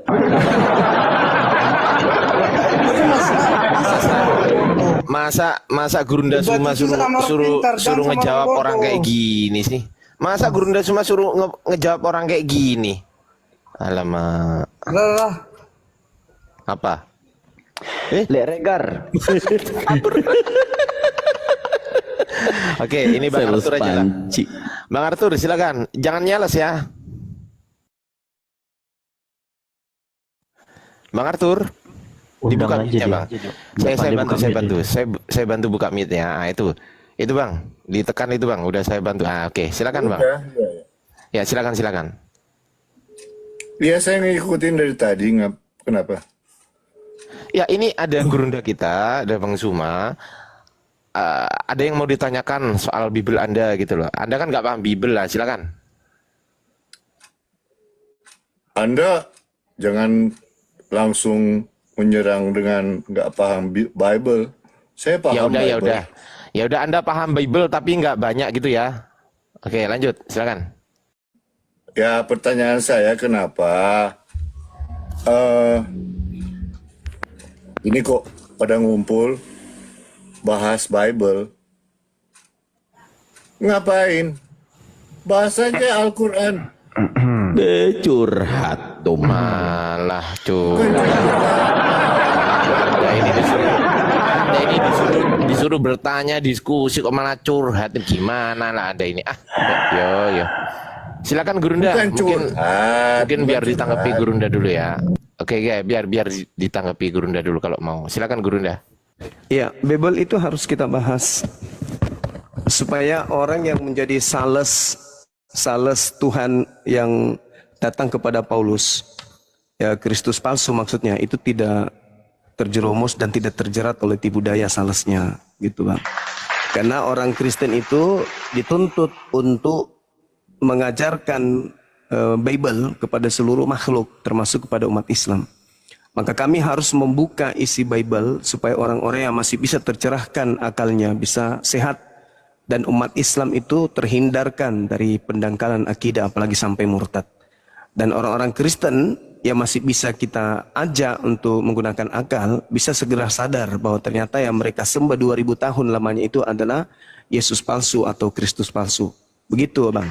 Masa Gurunda Suma suruh ngejawab orang kayak gini sih? Masa Gurunda Suma suruh ngejawab orang kayak gini? Alamak. Apa?
Regar.
Oke, ini Bang Arthur aja lah. Bang Arthur silakan, jangan nyalas ya. Bang Arthur, dibuka mic-nya Bang. Saya bantu buka mic-nya. Ah, itu Bang, ditekan itu Bang. Udah saya bantu. Ah, oke, silakan Bang. Ya, silakan.
Ya, saya ngikutin dari tadi. Kenapa?
Ya, ini ada Gurunda kita, ada Bang Suma. Ada yang mau ditanyakan soal Bible Anda gitu loh. Anda kan nggak paham Bible lah, silakan.
Anda jangan langsung menyerang dengan nggak paham Bible. Saya paham Bible.
Ya udah Anda paham Bible tapi nggak banyak gitu ya. Oke, lanjut, silakan.
Ya, pertanyaan saya kenapa ini kok pada ngumpul bahas Bible? Ngapain? Bahas aja Al-Quran.
Curhat tuh
malah curhat. Ini disuruh bertanya, diskusi kok malah curhat. Gimana lah Anda ini? Yo. Silakan Gurunda. Mungkin biar ditanggapi Gurunda dulu ya. Oke, biar ditanggapi Gurunda dulu kalau mau. Silakan Gurunda.
Ya, Bible itu harus kita bahas supaya orang yang menjadi sales Tuhan yang datang kepada Paulus, ya Kristus palsu maksudnya, itu tidak terjerumus dan tidak terjerat oleh tipu daya salesnya, gitu Bang. Karena orang Kristen itu dituntut untuk mengajarkan Bible kepada seluruh makhluk, termasuk kepada umat Islam. Maka kami harus membuka isi Bible supaya orang-orang yang masih bisa tercerahkan akalnya, bisa sehat, dan umat Islam itu terhindarkan dari pendangkalan akidah apalagi sampai murtad. Dan orang-orang Kristen yang masih bisa kita ajak untuk menggunakan akal bisa segera sadar bahwa ternyata yang mereka sembah 2000 tahun lamanya itu adalah Yesus palsu atau Kristus palsu. Begitu Bang.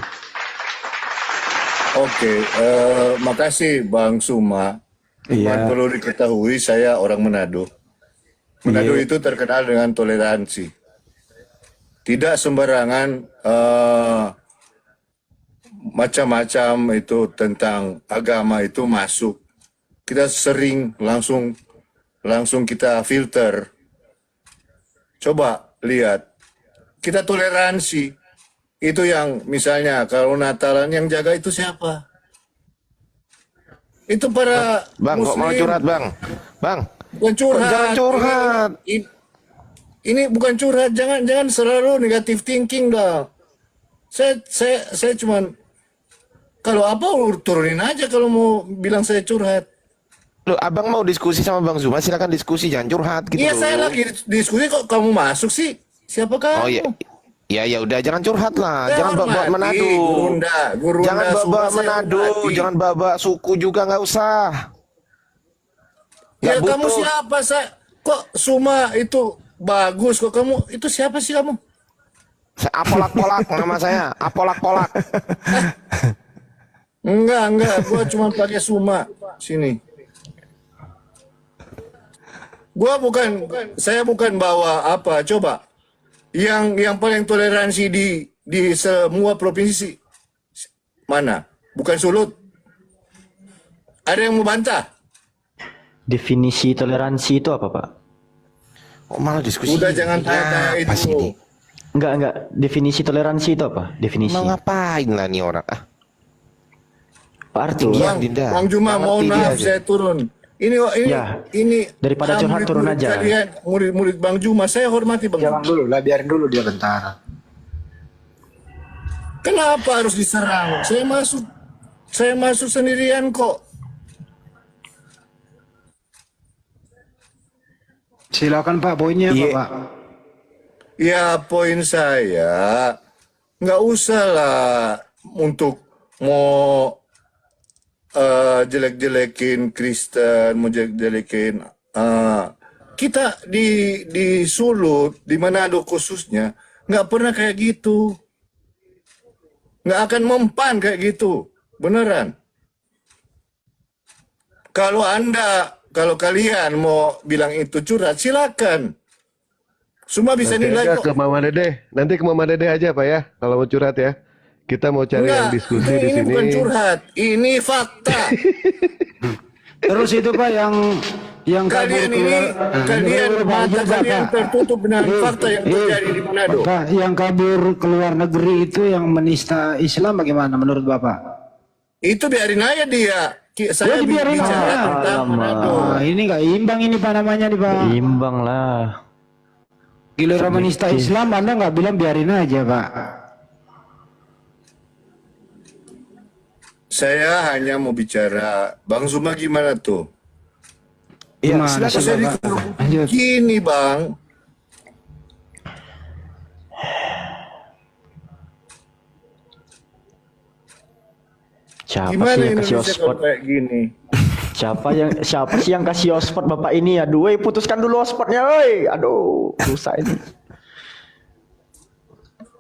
Oke, makasih Bang Suma.
Iya.
Perlu diketahui saya orang Manado. Manado itu terkenal dengan toleransi. Tidak sembarangan macam-macam itu tentang agama itu masuk. Kita sering langsung kita filter. Coba lihat, kita toleransi. Itu yang misalnya kalau Natalan yang jaga itu siapa? Itu para
Bang,
Muslim.
kok mau curhat Bang? Bang,
Bukan curhat.
jangan curhat.
ini bukan curhat, jangan selalu negatif thinking dong. Saya cuman kalau apa turunin aja kalau mau bilang saya curhat.
Loh, abang mau diskusi sama Bang Zuma, silakan diskusi, jangan curhat gitu
Iya,
loh.
saya lagi diskusi kok kamu masuk sih. Siapa kamu?
Oh iya. Ya udah, jangan curhat lah,
Saya
jangan bawa
hormati
Manado.
Gurunda
Jangan bawa
semua saya
Manado,
hormati.
jangan bawa suku juga, nggak usah.
Ya
Nggak
kamu
butuh.
siapa? Kok Suma itu bagus kok kamu? Itu siapa sih kamu?
Apolak-polak nama saya, apolak-polak.
Enggak, gua cuma pakai Suma sini. Saya bukan bawa apa, coba. Yang paling toleransi di semua provinsi mana? Bukan Sulut. Ada yang mau bantah?
Definisi toleransi itu apa, Pak?
Oh, malah diskusi.
Udah jangan tanya
Apa sih ini?
itu.
Enggak. Definisi toleransi itu apa? Definisi.
Mau ngapain lah nih orang?
Pak Arthur.
Tinggian, Dinda.
Bang Juma,
Nggak
mohon
ngerti dia
maaf
aja.
saya turun.
Ya,
Ini
daripada curhat turun
murid-murid
aja.
Kalian, murid-murid Bang Juma, saya hormati Bang Juma.
dulu lah, biarin dulu dia bentar.
Kenapa harus diserang? Saya masuk sendirian kok.
Silakan Pak, poinnya apa Pak?
Ya poin saya nggak usah lah untuk mau jelek-jelekin Kristen, mau jelek-jelekin kita di Sulut, di Manado khususnya nggak pernah kayak gitu, nggak akan mempan kayak gitu, beneran. Kalau kalian mau bilang itu curhat, silakan. Semua bisa
Nanti
nilai
aja
kok.
ke Mama Dede. Nanti ke Mama Dede aja Pak ya. Kalau mau curhat ya. Kita mau cari yang diskusi di
ini
sini.
bukan curhat, ini fakta.
Terus itu Pak yang
Kalian mata kalian tertutup dengan fakta yang terjadi di Manado.
Pak, yang kabur ke luar negeri itu yang menista Islam bagaimana menurut Bapak?
Itu biarin aja dia. Saya
dibiarin
bicara
aja.
tentang Manado.
Ini nggak imbang ini Pak namanya nih Pak.
Imbang lah.
Giliran menista Islam Anda nggak bilang biarin aja Pak.
Saya hanya mau bicara, Bang Zuma gimana tuh?
Iya,
Gimana,
silakan.
Saya
Pak? Lanjut.
gini Bang.
Siapa
Gimana
sih yang kasih
Indonesia
hotspot?
kalau kayak gini?
Siapa sih yang kasih hotspot Bapak ini? Aduh, putuskan dulu hotspotnya, woi. Aduh, susah ini.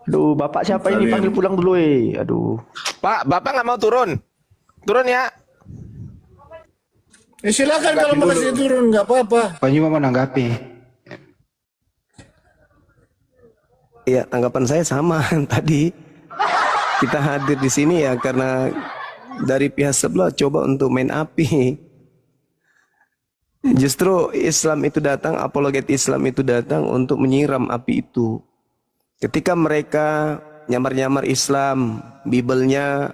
Aduh, Bapak siapa ini? Panggil pulang dulu, woi. Aduh.
Pak, Bapak nggak mau turun? Turun ya.
Ya silakan kalau mau kasih turun, nggak apa-apa.
Pak Juma mau nanggapi.
Ya, tanggapan saya sama tadi. Kita hadir di sini ya karena dari pihak sebelah coba untuk main api. Justru Islam itu datang, apologet Islam itu datang untuk menyiram api itu. Ketika mereka nyamar-nyamar Islam, Bibelnya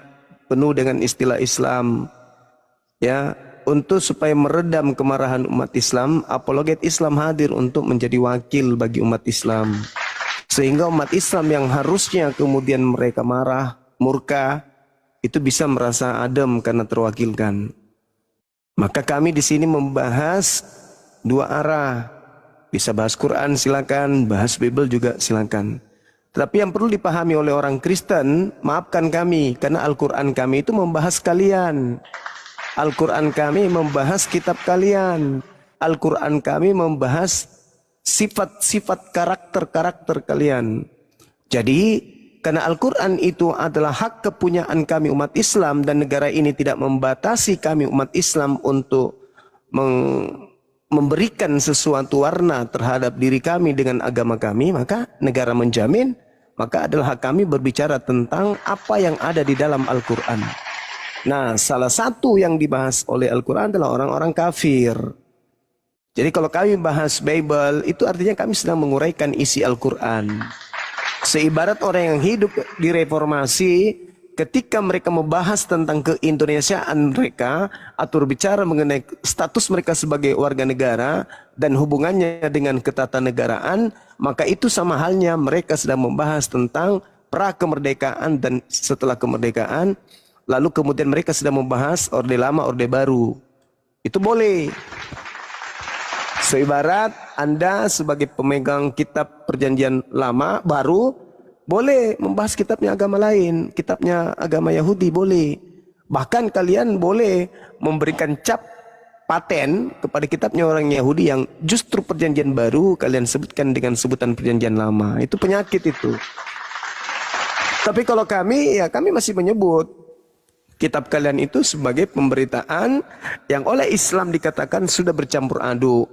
penuh dengan istilah Islam, ya, untuk supaya meredam kemarahan umat Islam, apologet Islam hadir untuk menjadi wakil bagi umat Islam. Sehingga umat Islam yang harusnya kemudian mereka marah, murka, itu bisa merasa adem karena terwakilkan. Maka kami di sini membahas dua arah. Bisa bahas Quran silakan, bahas Bible juga silakan. Tapi yang perlu dipahami oleh orang Kristen, maafkan kami karena Al-Quran kami itu membahas kalian. Al-Quran kami membahas kitab kalian. Al-Quran kami membahas sifat-sifat karakter-karakter kalian. Jadi karena Al-Quran itu adalah hak kepunyaan kami umat Islam dan negara ini tidak membatasi kami umat Islam untuk memberikan sesuatu warna terhadap diri kami dengan agama kami, maka negara menjamin, maka adalah hak kami berbicara tentang apa yang ada di dalam Al-Quran. Nah, salah satu yang dibahas oleh Al-Quran adalah orang-orang kafir. Jadi kalau kami bahas Bible, itu artinya kami sedang menguraikan isi Al-Quran. Seibarat orang yang hidup di reformasi, ketika mereka membahas tentang keindonesiaan mereka, atau bicara mengenai status mereka sebagai warga negara, dan hubungannya dengan ketatanegaraan, maka itu sama halnya mereka sedang membahas tentang pra kemerdekaan dan setelah kemerdekaan, lalu kemudian mereka sedang membahas Orde Lama, Orde Baru. Itu boleh. Seibarat Anda sebagai pemegang kitab perjanjian lama, baru, boleh membahas kitabnya agama lain, kitabnya agama Yahudi, boleh. Bahkan kalian boleh memberikan cap paten kepada kitabnya orang Yahudi yang justru perjanjian baru kalian sebutkan dengan sebutan perjanjian lama. Itu penyakit itu. Tapi kalau kami, ya kami masih menyebut kitab kalian itu sebagai pemberitaan yang oleh Islam dikatakan sudah bercampur aduk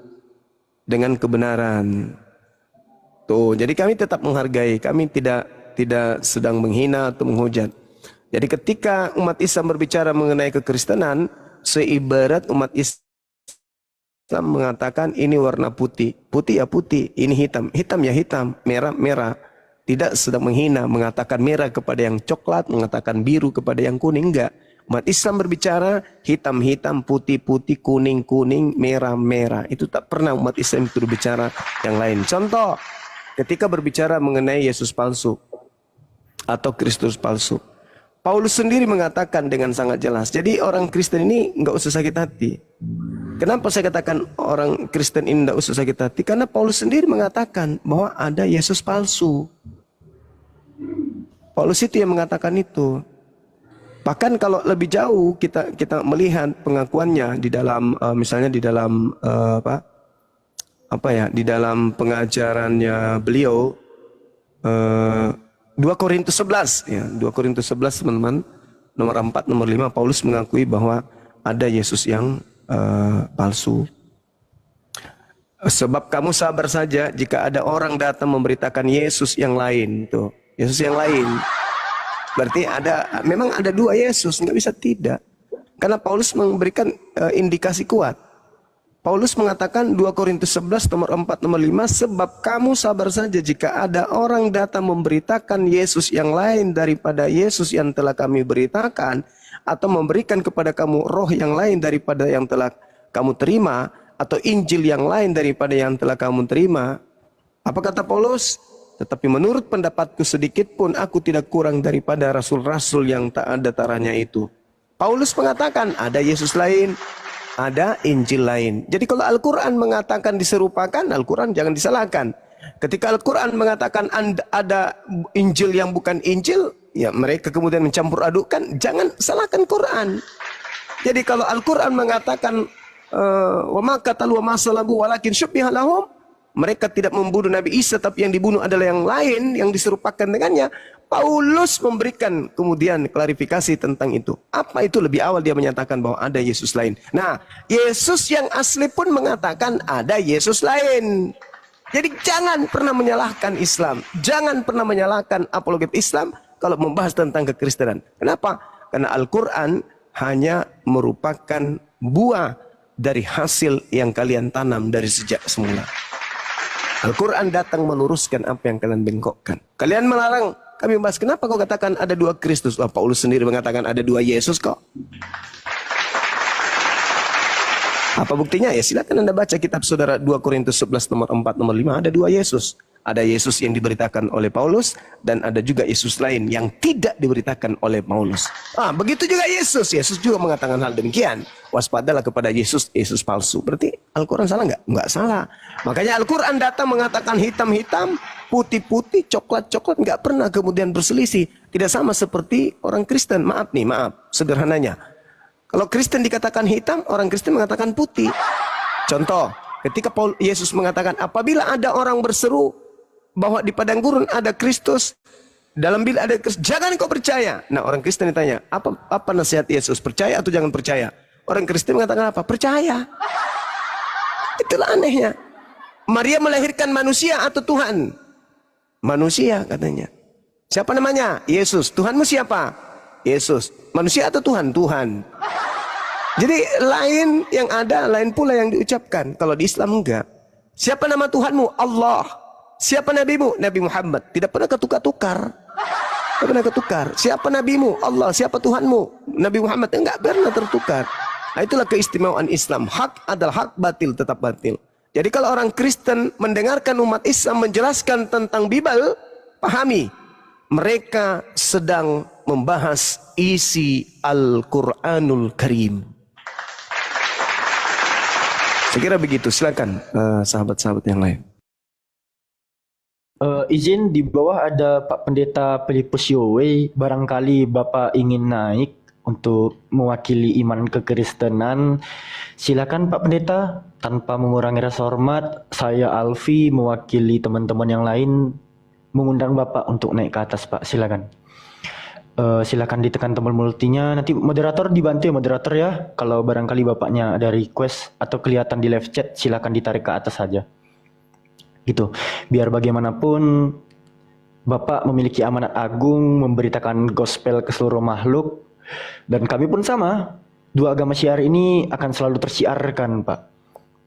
dengan kebenaran. Tuh, jadi kami tetap menghargai, kami tidak sedang menghina atau menghujat. Jadi ketika umat Islam berbicara mengenai kekristenan, seibarat umat Islam mengatakan ini warna putih, putih ya putih, ini hitam, hitam ya hitam, merah merah. Tidak sedang menghina, mengatakan merah kepada yang coklat, mengatakan biru kepada yang kuning, enggak. Umat Islam berbicara hitam-hitam, putih-putih, kuning-kuning, merah-merah. Itu tak pernah umat Islam itu berbicara yang lain. Contoh, ketika berbicara mengenai Yesus palsu atau Kristus palsu, Paulus sendiri mengatakan dengan sangat jelas. Jadi orang Kristen ini enggak usah sakit hati. Kenapa saya katakan orang Kristen ini enggak usah sakit hati? Karena Paulus sendiri mengatakan bahwa ada Yesus palsu. Paulus itu yang mengatakan itu. Bahkan kalau lebih jauh kita melihat pengakuannya di dalam misalnya di dalam di dalam pengajarannya beliau 2 Korintus 11 ya, 2 Korintus 11 teman-teman, nomor 4 nomor 5 Paulus mengakui bahwa ada Yesus yang palsu. Sebab kamu sabar saja jika ada orang datang memberitakan Yesus yang lain tuh. Yesus yang lain. Berarti memang ada dua Yesus, nggak bisa tidak. Karena Paulus memberikan indikasi kuat. Paulus mengatakan 2 Korintus 11 nomor 4 nomor 5, sebab kamu sabar saja jika ada orang datang memberitakan Yesus yang lain daripada Yesus yang telah kami beritakan, atau memberikan kepada kamu roh yang lain daripada yang telah kamu terima, atau Injil yang lain daripada yang telah kamu terima. Apa kata Paulus? Tetapi menurut pendapatku sedikit pun aku tidak kurang daripada rasul-rasul yang tak ada taranya itu. Paulus mengatakan ada Yesus lain, ada Injil lain. Jadi kalau Al-Quran mengatakan diserupakan, Al-Quran jangan disalahkan. Ketika Al-Quran mengatakan ada Injil yang bukan Injil, ya mereka kemudian mencampur adukkan, jangan salahkan Quran. Jadi kalau Al-Quran mengatakan wa ma qatalu wa ma salabu walakin syubbiha lahum, mereka tidak membunuh Nabi Isa tapi yang dibunuh adalah yang lain yang diserupakan dengannya. Paulus memberikan kemudian klarifikasi tentang itu. Apa itu? Lebih awal dia menyatakan bahwa ada Yesus lain. Nah, Yesus yang asli pun mengatakan ada Yesus lain. Jadi jangan pernah menyalahkan Islam. Jangan pernah menyalahkan apologet Islam kalau membahas tentang kekristenan. Kenapa? Karena Al-Quran hanya merupakan buah dari hasil yang kalian tanam dari sejak semula. Al-Quran datang meluruskan apa yang kalian bengkokkan. Kalian melarang kami membahas, kenapa kau katakan ada dua Kristus? Wah, Paulus sendiri mengatakan ada dua Yesus kok. Apa buktinya? Ya silakan Anda baca kitab saudara 2 Korintus 11 nomor 4 nomor 5, ada dua Yesus. Ada Yesus yang diberitakan oleh Paulus dan ada juga Yesus lain yang tidak diberitakan oleh Paulus. Begitu juga Yesus. Yesus juga mengatakan hal demikian. Waspadalah kepada Yesus palsu. Berarti Al-Quran salah nggak? Nggak salah. Makanya Al-Quran datang mengatakan hitam-hitam, putih-putih, coklat-coklat, nggak pernah kemudian berselisih. Tidak sama seperti orang Kristen. Maaf sederhananya. Kalau Kristen dikatakan hitam, orang Kristen mengatakan putih. Contoh, ketika Yesus mengatakan apabila ada orang berseru bahwa di padang gurun ada Kristus, dalam bila ada Kristus, jangan kau percaya. Nah, orang Kristen ditanya, apa nasihat Yesus? Percaya atau jangan percaya? Orang Kristen mengatakan apa? Percaya. Itulah anehnya. Maria melahirkan manusia atau Tuhan? Manusia katanya. Siapa namanya? Yesus. Tuhanmu siapa? Yesus. Manusia atau Tuhan? Tuhan. Jadi lain yang ada, lain pula yang diucapkan. Kalau di Islam enggak. Siapa nama Tuhanmu? Allah. Siapa nabimu? Nabi Muhammad. Tidak pernah ketukar-tukar. Tidak pernah ketukar. Siapa nabimu? Allah. Siapa Tuhanmu? Nabi Muhammad. Enggak pernah tertukar. Nah, itulah keistimewaan Islam. Hak adalah hak, batil tetap batil. Jadi kalau orang Kristen mendengarkan umat Islam menjelaskan tentang Bible, pahami, mereka sedang membahas isi Al-Quranul Karim. Saya kira begitu. Silakan sahabat-sahabat yang lain.
Izin, di bawah ada Pak Pendeta Filipus Yowe. Barangkali Bapak ingin naik untuk mewakili iman kekristenan. Silakan Pak Pendeta. Tanpa mengurangi rasa hormat, saya Alfi mewakili teman-teman yang lain mengundang Bapak untuk naik ke atas, Pak. Silakan. Silakan ditekan tombol multinya. Nanti moderator dibantu ya, moderator ya. Kalau barangkali Bapaknya ada request atau kelihatan di live chat, silakan ditarik ke atas saja. Gitu. Biar bagaimanapun Bapak memiliki amanat agung memberitakan gospel ke seluruh makhluk, dan kami pun sama. Dua agama syiar ini akan selalu tersiarkan, Pak.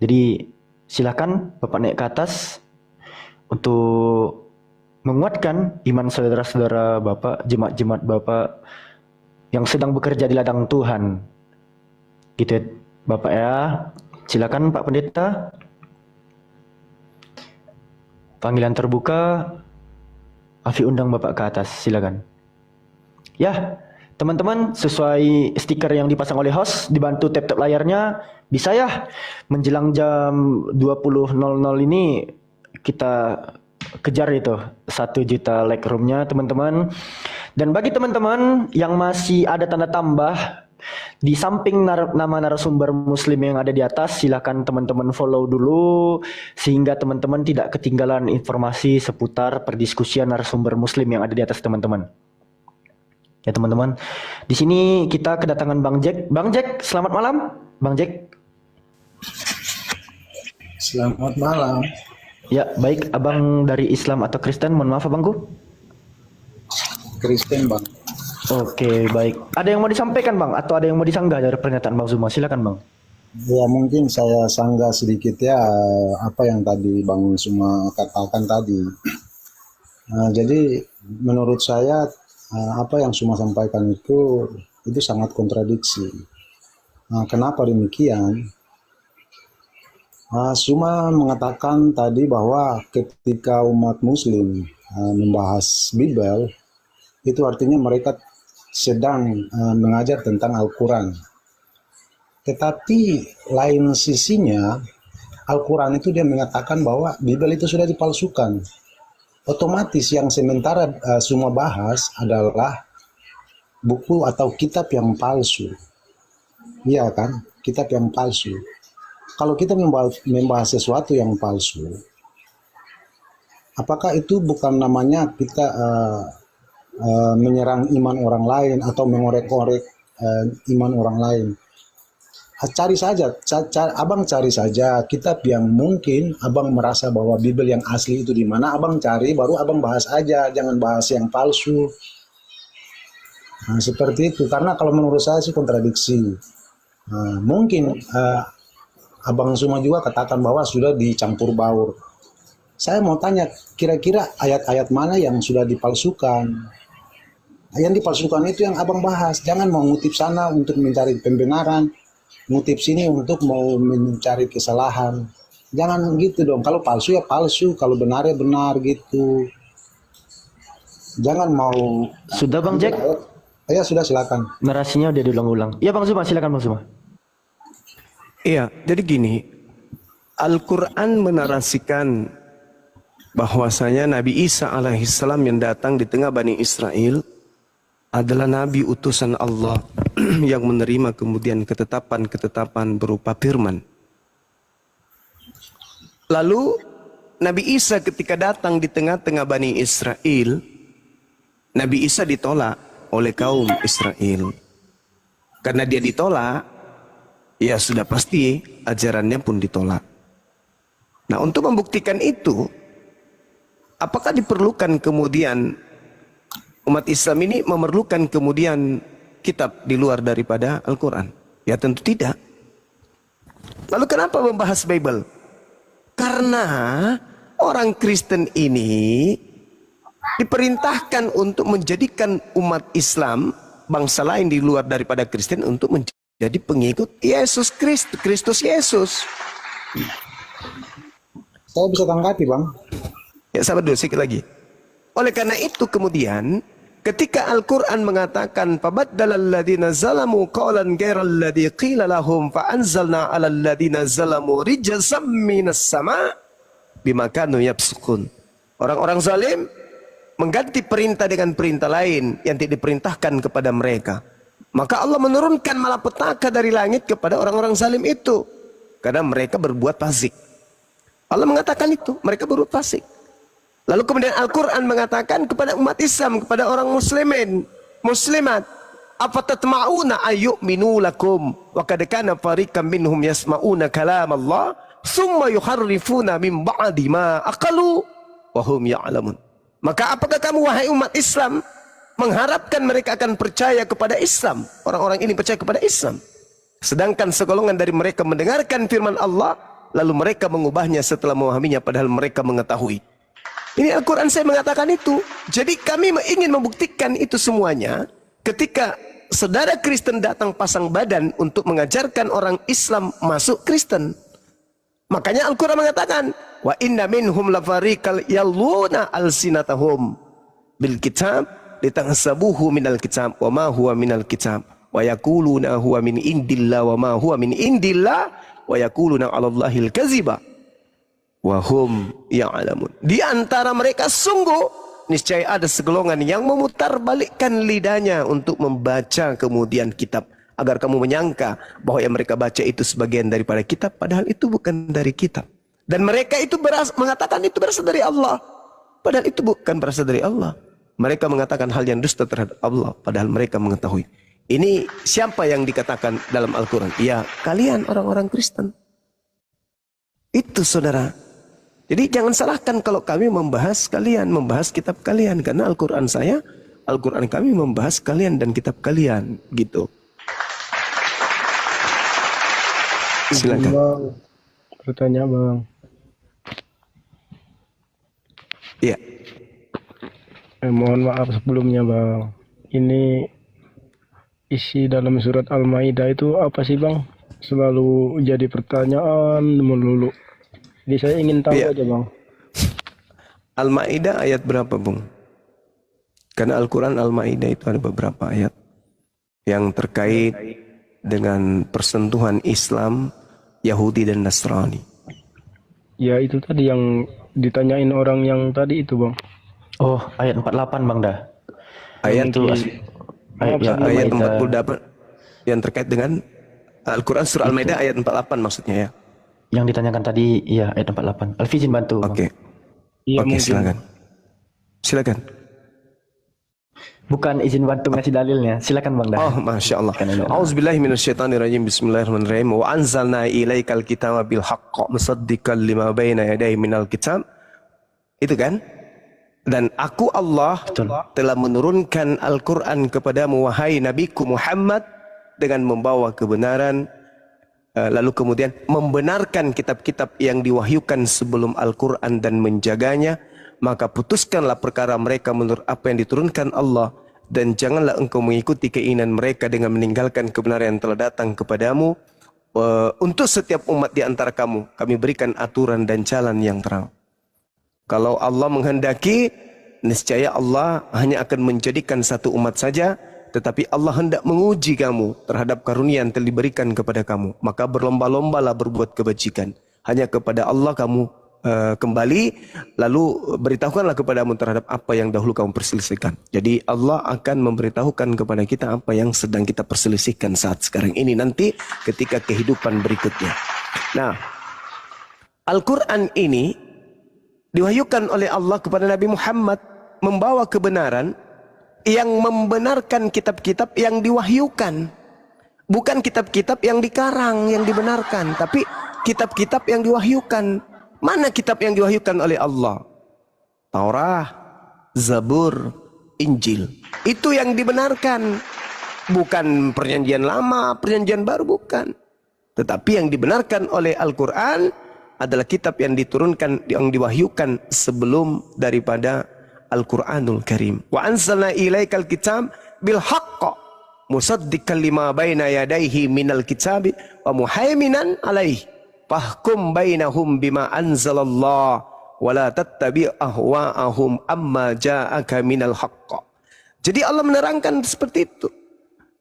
Jadi silakan Bapak naik ke atas untuk menguatkan iman saudara-saudara Bapak, jemaat-jemaat Bapak yang sedang bekerja di ladang Tuhan. Gitu Bapak ya. Silakan Pak Pendeta. Panggilan terbuka. Afi undang Bapak ke atas, silakan. Ya, teman-teman, sesuai stiker yang dipasang oleh host, dibantu tap-tap layarnya, bisa ya menjelang jam 20.00 ini kita kejar itu 1 juta like roomnya teman-teman. Dan bagi teman-teman yang masih ada tanda tambah di samping nama narasumber muslim yang ada di atas, silakan teman-teman follow dulu sehingga teman-teman tidak ketinggalan informasi seputar perdiskusian narasumber muslim yang ada di atas teman-teman. Ya teman-teman, di sini kita kedatangan Bang Jack. Bang Jack, selamat malam, Bang Jack.
Selamat malam.
Ya, baik. Abang dari Islam atau Kristen? Mohon maaf, Abangku.
Kristen, Bang.
Oke, baik. Ada yang mau disampaikan, Bang? Atau ada yang mau disanggah dari pernyataan Bang Zuma? Silakan, Bang.
Ya, mungkin saya sanggah sedikit ya apa yang tadi Bang Zuma katakan tadi. Jadi menurut saya apa yang Zuma sampaikan itu sangat kontradiksi. Kenapa demikian? Zuma mengatakan tadi bahwa ketika umat muslim membahas Bible, itu artinya mereka sedang mengajar tentang Al-Quran. Tetapi lain sisinya, Al-Quran itu dia mengatakan bahwa Bible itu sudah dipalsukan. Otomatis yang sementara Zuma bahas adalah buku atau kitab yang palsu. Iya kan? Kitab yang palsu. Kalau kita membahas sesuatu yang palsu, apakah itu bukan namanya kita menyerang iman orang lain atau mengorek-orek iman orang lain? Cari saja, abang cari saja kitab yang mungkin abang merasa bahwa Bible yang asli itu di mana, abang cari, baru abang bahas aja, jangan bahas yang palsu. Nah, seperti itu, karena kalau menurut saya sih kontradiksi. Mungkin Abang Zuma juga katakan bahwa sudah dicampur baur. Saya mau tanya, kira-kira ayat-ayat mana yang sudah dipalsukan? Yang dipalsukan itu yang abang bahas. Jangan mau ngutip sana untuk mencari pembenaran, ngutip sini untuk mau mencari kesalahan. Jangan gitu dong. Kalau palsu ya palsu, kalau benar ya benar gitu. Jangan mau.
Sudah Bang Jack?
Ya sudah, silakan.
Narasinya udah diulang-ulang. Ya Bang Zuma, silakan Bang Zuma.
Iya, jadi gini, Al-Quran menarasikan bahwasanya Nabi Isa alaihissalam yang datang di tengah Bani Israel adalah Nabi utusan Allah yang menerima kemudian ketetapan-ketetapan berupa firman. Lalu Nabi Isa ketika datang di tengah-tengah Bani Israel, Nabi Isa ditolak oleh kaum Israel. Karena dia ditolak, ya sudah pasti ajarannya pun ditolak. Nah, untuk membuktikan itu, apakah diperlukan kemudian umat Islam ini memerlukan kemudian kitab di luar daripada Al-Quran? Ya tentu tidak. Lalu kenapa membahas Bible? Karena orang Kristen ini diperintahkan untuk menjadikan umat Islam, bangsa lain di luar daripada Kristen, untuk menjadi pengikut Yesus Kristus, Kristus Yesus.
Saya bisa tanggapi, Bang.
Ya, sabar dulu sedikit lagi. Oleh karena itu kemudian ketika Al-Quran mengatakan fabaddalal ladzina zalamu qawlan ghairal ladzi qila lahum fa anzalna 'alal ladzina zalamu rijzam minas sama' bima kanu yafsukun. Orang-orang zalim mengganti perintah dengan perintah lain yang tidak diperintahkan kepada mereka. Maka Allah menurunkan malapetaka dari langit kepada orang-orang zalim itu karena mereka berbuat fasik. Allah mengatakan itu, mereka berbuat fasik. Lalu kemudian Al-Quran mengatakan kepada umat Islam, kepada orang muslimin, muslimat, afatatma'una ayyu'minu lakum wa qad kana fariqam minhum yasma'una kalam Allah summa yuharrifuna min ba'di ma aqalu wa hum ya'lamun. Maka apakah kamu wahai umat Islam mengharapkan mereka akan percaya kepada Islam? Orang-orang ini percaya kepada Islam. Sedangkan segolongan dari mereka mendengarkan firman Allah lalu mereka mengubahnya setelah memahaminya padahal mereka mengetahui. Ini Al-Quran saya mengatakan itu. Jadi kami ingin membuktikan itu semuanya ketika saudara Kristen datang pasang badan untuk mengajarkan orang Islam masuk Kristen. Makanya Al-Quran mengatakan, wa inna minhum lafariqal yalluna alsinatahum bil kitab litahsabuhu minal kitab wa ma huwa minal kitab wa yaquluna huwa min indillah wa ma huwa min indillah wa yaquluna 'alallahil kadziba wahum ya'lamun. Di antara mereka sungguh niscaya ada segolongan yang memutarbalikkan lidahnya untuk membaca kemudian kitab agar kamu menyangka bahwa yang mereka baca itu sebagian daripada kitab padahal itu bukan dari kitab. Dan mereka itu mengatakan itu berasal dari Allah padahal itu bukan berasal dari Allah. Mereka mengatakan hal yang dusta terhadap Allah padahal mereka mengetahui. Ini siapa yang dikatakan dalam Al-Quran? Ya, kalian orang-orang Kristen. Itu saudara. Jadi jangan salahkan kalau kami membahas kalian, membahas kitab kalian. Karena Al-Quran saya, Al-Quran kami membahas kalian dan kitab kalian. Gitu. Silakan.
Bang, bertanya Bang.
Iya.
Mohon maaf sebelumnya Bang. Ini isi dalam surat Al-Maidah itu apa sih Bang? Selalu jadi pertanyaan melulu. Jadi saya ingin tahu aja Bang.
Al-Maidah ayat berapa Bung? Karena Al-Quran Al-Maidah itu ada beberapa ayat yang terkait dengan persentuhan Islam, Yahudi dan Nasrani.
Ya itu tadi yang ditanyain orang yang tadi itu Bang.
Oh, ayat 48 Bang dah.
Ayat
Itu
ayat 48 yang terkait dengan Al-Quran surah Al-Maidah ayat 48 maksudnya ya.
Yang ditanyakan tadi, iya ayat 48. Alfi izin bantu.
Oke.
Iya,
Oke,
mungkin.
silakan. Silakan.
Bukan izin bantu ngasih dalilnya. Silakan Bang dah.
Oh, Masya Allah. A'udzubillahi minasyaitonirrajim. Bismillahirrahmanirrahim. Wa anzalna ilaikal kitaba bil haqq musaddiqan lima baina yadayhi minal kitab. Itu kan? Dan aku Allah telah menurunkan Al-Quran kepadamu wahai Nabiku Muhammad dengan membawa kebenaran. Lalu kemudian membenarkan kitab-kitab yang diwahyukan sebelum Al-Quran dan menjaganya, maka putuskanlah perkara mereka menurut apa yang diturunkan Allah dan janganlah engkau mengikuti keinginan mereka dengan meninggalkan kebenaran yang telah datang kepadamu. Untuk setiap umat di antara kamu kami berikan aturan dan jalan yang terang. Kalau Allah menghendaki, niscaya Allah hanya akan menjadikan satu umat saja. Tetapi Allah hendak menguji kamu terhadap karunia yang telah diberikan kepada kamu. Maka berlomba-lombalah berbuat kebajikan. Hanya kepada Allah kamu kembali. Lalu beritahukanlah kepadamu terhadap apa yang dahulu kamu perselisihkan. Jadi Allah akan memberitahukan kepada kita apa yang sedang kita perselisihkan saat sekarang ini. Nanti ketika kehidupan berikutnya. Nah, Al-Quran ini diwahyukan oleh Allah kepada Nabi Muhammad. Membawa kebenaran yang membenarkan kitab-kitab yang diwahyukan. Bukan kitab-kitab yang dikarang, yang dibenarkan. Tapi kitab-kitab yang diwahyukan. Mana kitab yang diwahyukan oleh Allah? Taurat, Zabur, Injil. Itu yang dibenarkan. Bukan perjanjian lama, perjanjian baru, bukan. Tetapi yang dibenarkan oleh Al-Quran adalah kitab yang diturunkan, yang diwahyukan sebelum daripada Al-Quranul Karim. Wa anzalna ilaikal kitab bil haqq musaddiqan lima baina yadayhi minal kitab wa muhaiminan alaihi. fahkum bainahum bima anzalallah wa la tattabi' ahwa'ahum amma ja'aka minal haqq. Jadi Allah menerangkan seperti itu,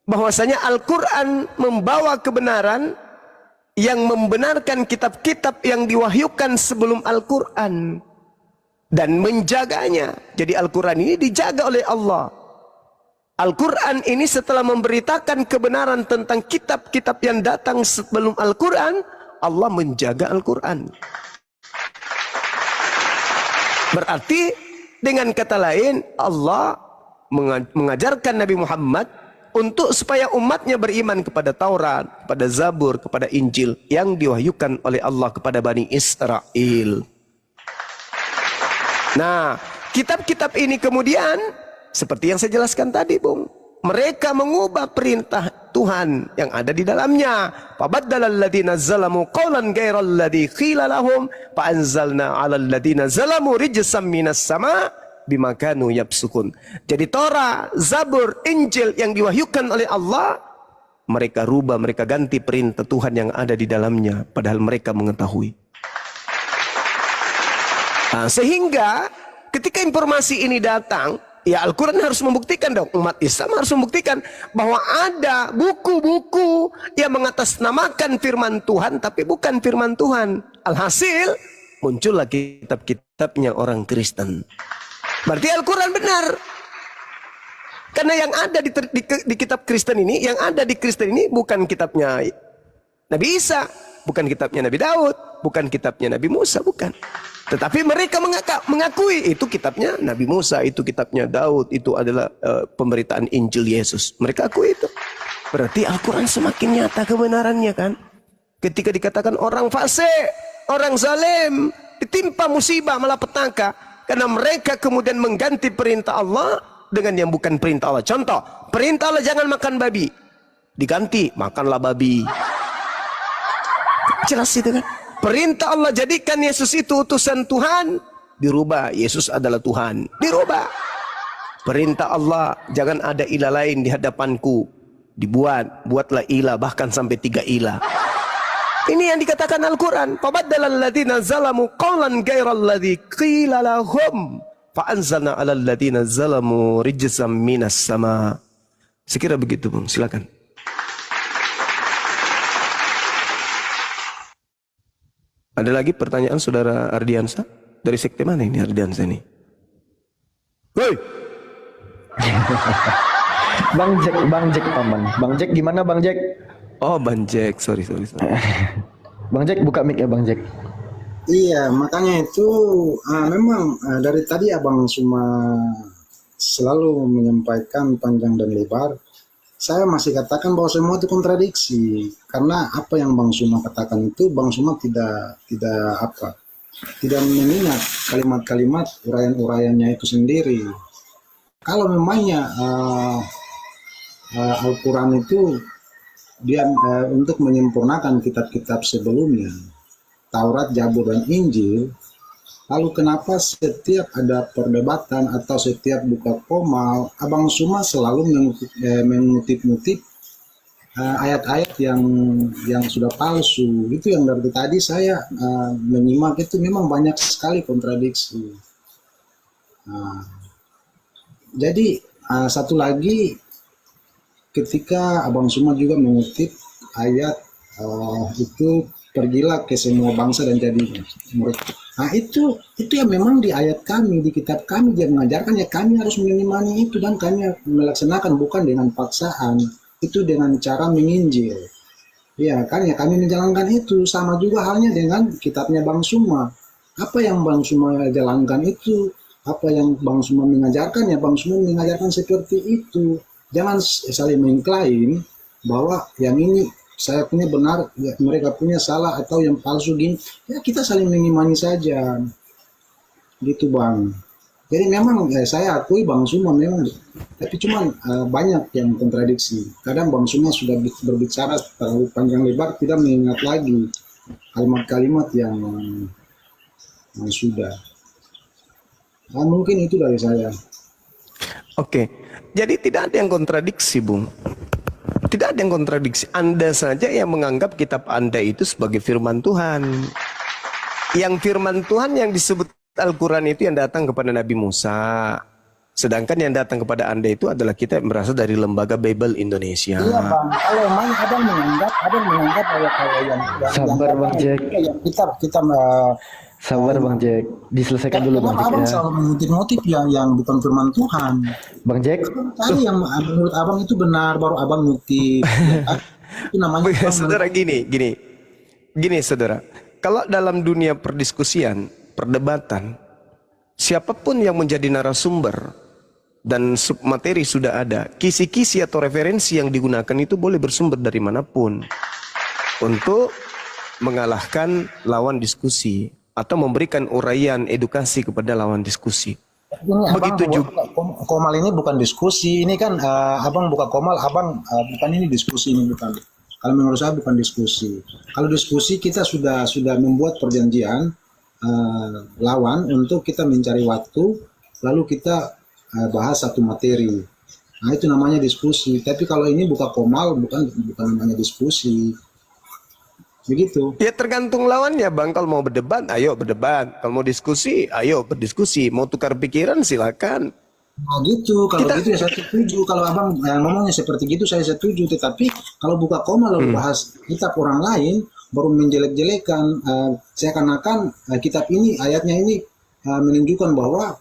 bahwasanya Al-Quran membawa kebenaran yang membenarkan kitab-kitab yang diwahyukan sebelum Al-Quran dan menjaganya. Jadi Al-Quran ini dijaga oleh Allah. Al-Quran ini setelah memberitakan kebenaran tentang kitab-kitab yang datang sebelum Al-Quran, Allah menjaga Al-Quran. Berarti dengan kata lain, Allah mengajarkan Nabi Muhammad untuk supaya umatnya beriman kepada Taurat, kepada Zabur, kepada Injil yang diwahyukan oleh Allah kepada Bani Israel. Nah, kitab-kitab ini kemudian seperti yang saya jelaskan tadi, Bung, mereka mengubah perintah Tuhan yang ada di dalamnya. Fabaddala alladziina zalamu qawlan ghairal ladzi qila lahum fa anzalna 'alal ladziina zalamu rijzam minas sama' bima kanu yafsukun. Jadi Torah, Zabur, Injil yang diwahyukan oleh Allah, mereka rubah, mereka ganti perintah Tuhan yang ada di dalamnya, padahal mereka mengetahui. Nah, sehingga ketika informasi ini datang, ya Al-Quran harus membuktikan dong, umat Islam harus membuktikan bahwa ada buku-buku yang mengatasnamakan firman Tuhan tapi bukan firman Tuhan. Alhasil muncullah kitab-kitabnya orang Kristen. Berarti Al-Quran benar. Karena yang ada di kitab Kristen ini, yang ada di Kristen ini bukan kitabnya Nabi Isa, bukan kitabnya Nabi Daud, bukan kitabnya Nabi Musa, bukan. Tetapi mereka mengakui itu kitabnya Nabi Musa, itu kitabnya Daud, itu adalah pemberitaan Injil Yesus. Mereka akui itu. Berarti Al-Quran semakin nyata kebenarannya kan. Ketika dikatakan orang fasik, orang zalim, ditimpa musibah malapetaka, karena mereka kemudian mengganti perintah Allah dengan yang bukan perintah Allah. Contoh, perintah Allah jangan makan babi, diganti makanlah babi. Jelas itu kan. Perintah Allah jadikan Yesus itu utusan Tuhan, dirubah, Yesus adalah Tuhan, dirubah. Perintah Allah jangan ada ilah lain di hadapanku, buatlah ilah, bahkan sampai 3 ilah. Ini yang dikatakan Al-Quran. Fabaddala alladziina zalamu qawlan ghairal ladzi qila lahum fa anzalna 'alal ladziina zalamu rijzam minas sama'. Sekira begitu, Bung. Silakan. Ada lagi pertanyaan Saudara Ardiansa? Dari sekte mana ini Ardiansa ini? Woi.
Bang Jack paman. Bang Jack gimana Bang Jack?
Oh, Bang Jack, sorry.
Bang Jack buka mic ya Bang Jack.
Iya, makanya itu memang dari tadi Abang cuma selalu menyampaikan panjang dan lebar. Saya masih katakan bahwa semua itu kontradiksi. Karena apa yang Bang Suma katakan itu, Bang Suma tidak mengingat kalimat-kalimat uraian-uraiannya itu sendiri. Kalau memangnya Al-Quran itu dia untuk menyempurnakan kitab-kitab sebelumnya, Taurat, Zabur, dan Injil, lalu kenapa setiap ada perdebatan atau setiap buka koma, Abang Suma selalu mengutip-ngutip ayat-ayat yang sudah palsu? Itu yang dari tadi saya menyimak itu memang banyak sekali kontradiksi. Jadi satu lagi, ketika Abang Suma juga mengutip ayat itu pergilah ke semua bangsa dan jadi murid. Nah itu yang memang di ayat kami, di kitab kami dia mengajarkan, ya kami harus mengimani itu dan kami melaksanakan, bukan dengan paksaan, itu dengan cara menginjil. Ya kan, ya kami menjalankan itu. Sama juga halnya dengan kitabnya Bang Suma. Apa yang Bang Suma jalankan itu, apa yang Bang Suma mengajarkan, ya Bang Suma mengajarkan seperti itu. Jangan saling mengklaim bahwa yang ini saya punya benar, ya, mereka punya salah, atau yang palsu gini. Ya kita saling mengimani saja, gitu Bang. Jadi memang saya akui Bang Suma memang, tapi cuma banyak yang kontradiksi. Kadang Bang Suma sudah berbicara terlalu panjang lebar, tidak mengingat lagi kalimat-kalimat yang sudah. Nah, mungkin itu dari saya.
Oke, jadi tidak ada yang kontradiksi, Bung. Tidak ada yang kontradiksi. Anda saja yang menganggap kitab Anda itu sebagai firman Tuhan. Yang firman Tuhan yang disebut Al-Quran itu yang datang kepada Nabi Musa. Sedangkan yang datang kepada Anda itu adalah kita yang berasal dari Lembaga Bible Indonesia.
Iya bang, kalau main ada yang menganggap bahwa kalau yang
Sabar Bang Jack.
yang kita
Sabar Bang Jack, diselesaikan dulu Bang Jack
abang
ya.
selalu mengutip-ngutip yang bukan firman Tuhan.
Bang Jack,
Tadi yang menurut abang itu benar, baru abang ngutip. Itu namanya
Saudara gini saudara. Kalau dalam dunia perdiskusian, perdebatan, siapapun yang menjadi narasumber dan submateri sudah ada, kisi-kisi atau referensi yang digunakan itu boleh bersumber dari manapun untuk mengalahkan lawan diskusi atau memberikan uraian edukasi kepada lawan diskusi.
Ini
Begitu
juga. Komal ini bukan diskusi, ini kan abang buka komal, abang bukan ini diskusi ini bukan. Kalau menurut saya bukan diskusi. Kalau diskusi kita sudah membuat perjanjian lawan untuk kita mencari waktu, lalu kita bahas satu materi. Nah itu namanya diskusi. Tapi kalau ini buka komal, bukan namanya diskusi. Begitu.
Ya tergantung lawannya bang. Kalau mau berdebat, ayo berdebat. Kalau mau diskusi, ayo berdiskusi. Mau tukar pikiran, silakan.
Nah gitu, kalau gitu ya saya setuju. Kalau abang ngomongnya seperti gitu saya setuju. Tetapi kalau buka koma lalu bahas kitab orang lain, baru menjelek-jelekan, seakan-akan kitab ini, ayatnya ini menunjukkan bahwa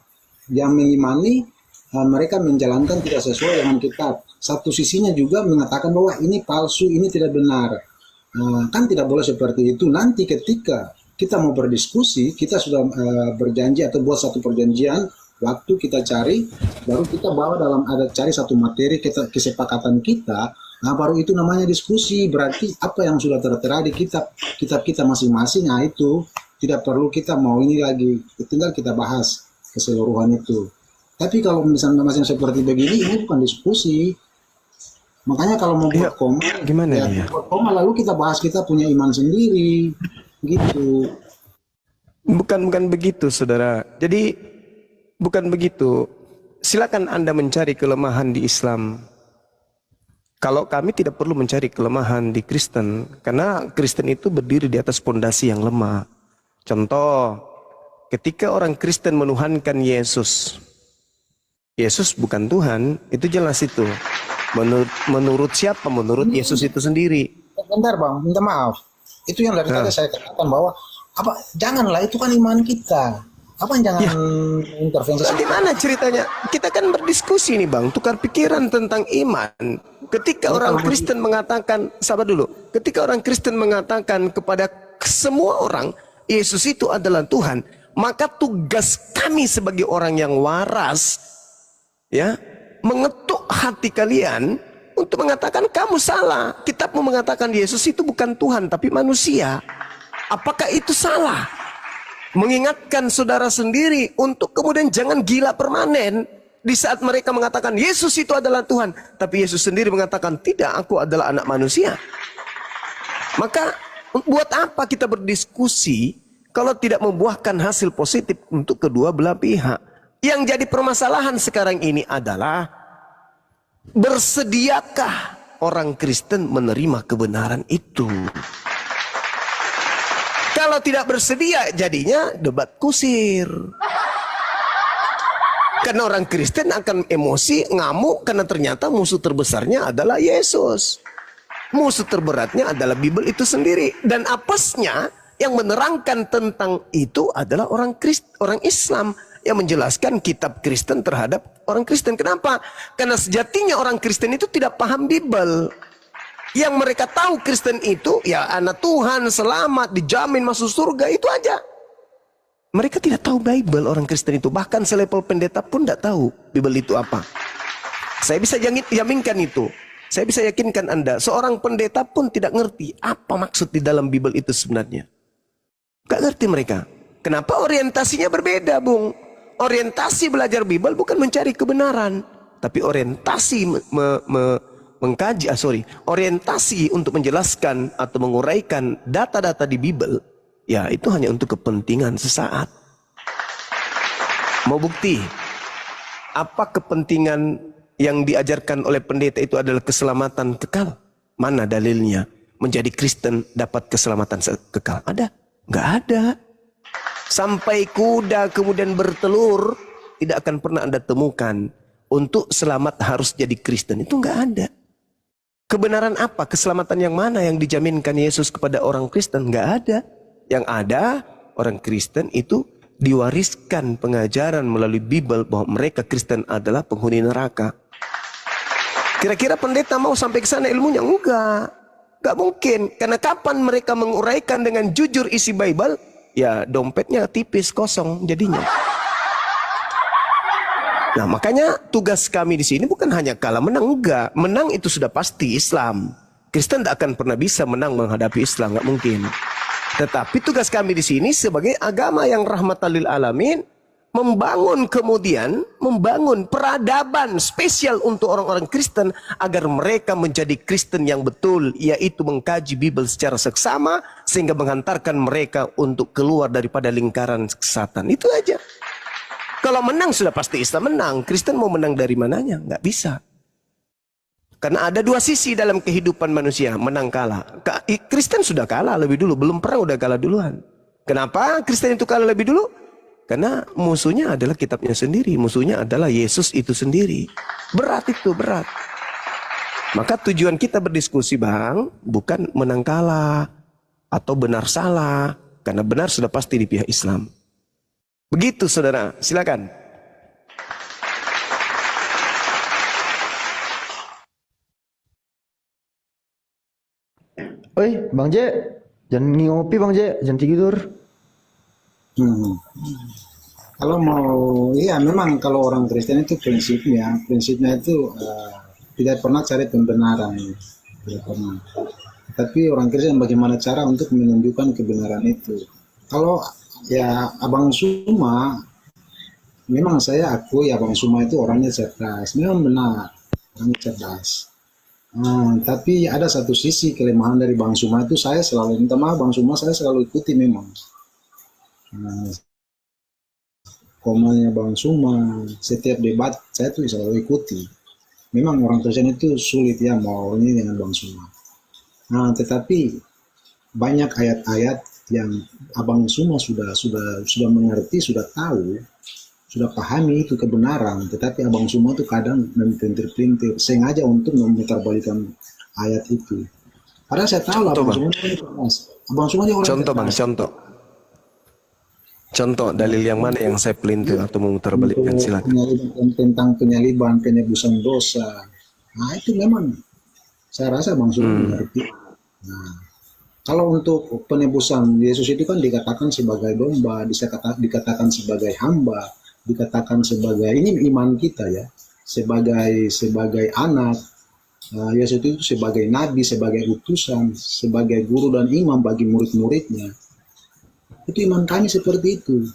yang mengimani mereka menjalankan tidak sesuai dengan kitab. Satu sisinya juga mengatakan bahwa ini palsu, ini tidak benar. Kan tidak boleh seperti itu. Nanti ketika kita mau berdiskusi, kita sudah berjanji atau buat satu perjanjian, waktu kita cari, baru kita bawa dalam cari satu materi kesepakatan kita. Nah baru itu namanya diskusi. Berarti apa yang sudah tertera di kitab kita masing-masing, nah itu tidak perlu kita mau ini lagi, tinggal kita bahas keseluruhan itu. Tapi kalau misalnya masih seperti begini, ini bukan diskusi. Makanya kalau mau buat koma,
gimana ya?
Buat koma lalu kita bahas, kita punya iman sendiri, gitu.
Bukan begitu, saudara. Jadi bukan begitu. Silakan Anda mencari kelemahan di Islam. Kalau kami tidak perlu mencari kelemahan di Kristen, karena Kristen itu berdiri di atas pondasi yang lemah. Contoh, ketika orang Kristen menuhankan Yesus, Yesus bukan Tuhan, itu jelas itu. Menurut siapa? Menurut Yesus itu sendiri.
Bentar bang, minta maaf. Itu yang dari tadi saya katakan bahwa janganlah, itu kan iman kita. Jangan intervensi.
Bagaimana ceritanya? Kita kan berdiskusi nih bang, tukar pikiran tentang iman. Ketika orang Kristen mengatakan, sabar dulu. Ketika orang Kristen mengatakan kepada semua orang, Yesus itu adalah Tuhan, maka tugas kami sebagai orang yang waras, ya, mengetuk hati kalian untuk mengatakan kamu salah. Kitabmu mengatakan Yesus itu bukan Tuhan tapi manusia. Apakah itu salah? Mengingatkan saudara sendiri untuk kemudian jangan gila permanen di saat mereka mengatakan Yesus itu adalah Tuhan, tapi Yesus sendiri mengatakan tidak, aku adalah anak manusia. Maka buat apa kita berdiskusi kalau tidak membuahkan hasil positif untuk kedua belah pihak? Yang jadi permasalahan sekarang ini adalah bersediakah orang Kristen menerima kebenaran itu? Kalau tidak bersedia, jadinya debat kusir. Karena orang Kristen akan emosi, ngamuk, karena ternyata musuh terbesarnya adalah Yesus. Musuh terberatnya adalah Bible itu sendiri. Dan apesnya yang menerangkan tentang itu adalah orang Islam yang menjelaskan kitab Kristen terhadap orang Kristen. Kenapa? Karena sejatinya orang Kristen itu tidak paham Bible. Yang mereka tahu Kristen itu ya anak Tuhan, selamat, dijamin masuk surga, itu aja. Mereka tidak tahu Bible orang Kristen itu. Bahkan selevel pendeta pun tidak tahu Bible itu apa. Saya bisa jaminkan itu. Saya bisa yakinkan Anda, seorang pendeta pun tidak ngerti apa maksud di dalam Bible itu sebenarnya. Gak ngerti mereka. Kenapa? Orientasinya berbeda, Bung. Orientasi belajar Bible bukan mencari kebenaran, tapi orientasi orientasi untuk menjelaskan atau menguraikan data-data di Bible, ya itu hanya untuk kepentingan sesaat. Mau bukti? Apa kepentingan yang diajarkan oleh pendeta itu adalah keselamatan kekal? Mana dalilnya menjadi Kristen dapat keselamatan kekal? Ada? Nggak ada. Sampai kuda kemudian bertelur, tidak akan pernah Anda temukan untuk selamat harus jadi Kristen. Itu nggak ada. Kebenaran apa? Keselamatan yang mana yang dijaminkan Yesus kepada orang Kristen? Nggak ada. Yang ada, orang Kristen itu diwariskan pengajaran melalui Bible bahwa mereka Kristen adalah penghuni neraka. Kira-kira pendeta mau sampai ke sana ilmunya? Enggak. Enggak mungkin. Karena kapan mereka menguraikan dengan jujur isi Bible, ya dompetnya tipis, kosong jadinya. Nah, makanya tugas kami di sini bukan hanya kalah menang, enggak. Menang itu sudah pasti Islam. Kristen tidak akan pernah bisa menang menghadapi Islam, enggak mungkin. Tetapi tugas kami di sini sebagai agama yang rahmatan lil alamin, membangun peradaban spesial untuk orang-orang Kristen agar mereka menjadi Kristen yang betul, yaitu mengkaji Bible secara seksama sehingga menghantarkan mereka untuk keluar daripada lingkaran kesesatan. Itu aja. Kalau menang sudah pasti Islam menang. Kristen mau menang dari mananya? Nggak bisa. Karena ada dua sisi dalam kehidupan manusia, menang kalah. Kristen sudah kalah lebih dulu, belum perang udah kalah duluan. Kenapa Kristen itu kalah lebih dulu? Karena musuhnya adalah kitabnya sendiri, musuhnya adalah Yesus itu sendiri. Berat itu, berat. Maka tujuan kita berdiskusi, Bang, bukan menang kalah atau benar salah. Karena benar sudah pasti di pihak Islam. Begitu saudara, silakan.
Oi, Bang J, jangan ngopi Bang J, jangan tidur.
Kalau mau, iya memang kalau orang Kristen itu prinsipnya itu tidak pernah cari pembenaran, tidak pernah. Tapi orang Kristen bagaimana cara untuk menunjukkan kebenaran itu? Kalau ya Abang Suma, memang saya akui Abang Suma itu orangnya cerdas, memang benar, orangnya cerdas. Tapi ada satu sisi kelemahan dari Bang Suma itu, saya selalu minta maaf Bang Suma, saya selalu ikuti memang. Komanya Bang Suma, setiap debat saya tuh selalu ikuti. Memang orang Kristen itu sulit ya mau ini dengan Bang Suma. Tetapi banyak ayat-ayat yang Abang Suma sudah mengerti, sudah tahu, sudah pahami itu kebenaran, tetapi Abang Suma itu kadang melintir-lintir sengaja untuk memutarbalikkan ayat itu. Padahal saya tahu lah Abang Suma itu keras. Abang Suma orang
contoh Bang, contoh dalil yang mana yang saya pelintir atau memutarbalikkan, silakan.
Tentang penyaliban, penebusan dosa. Nah itu memang saya rasa Bang Suma mengerti. Kalau untuk penebusan, Yesus itu kan dikatakan sebagai domba, dikatakan sebagai hamba, dikatakan sebagai, ini iman kita ya, sebagai anak. Yesus itu sebagai nabi, sebagai utusan, sebagai guru dan imam bagi murid-muridnya. Itu iman kami seperti itu.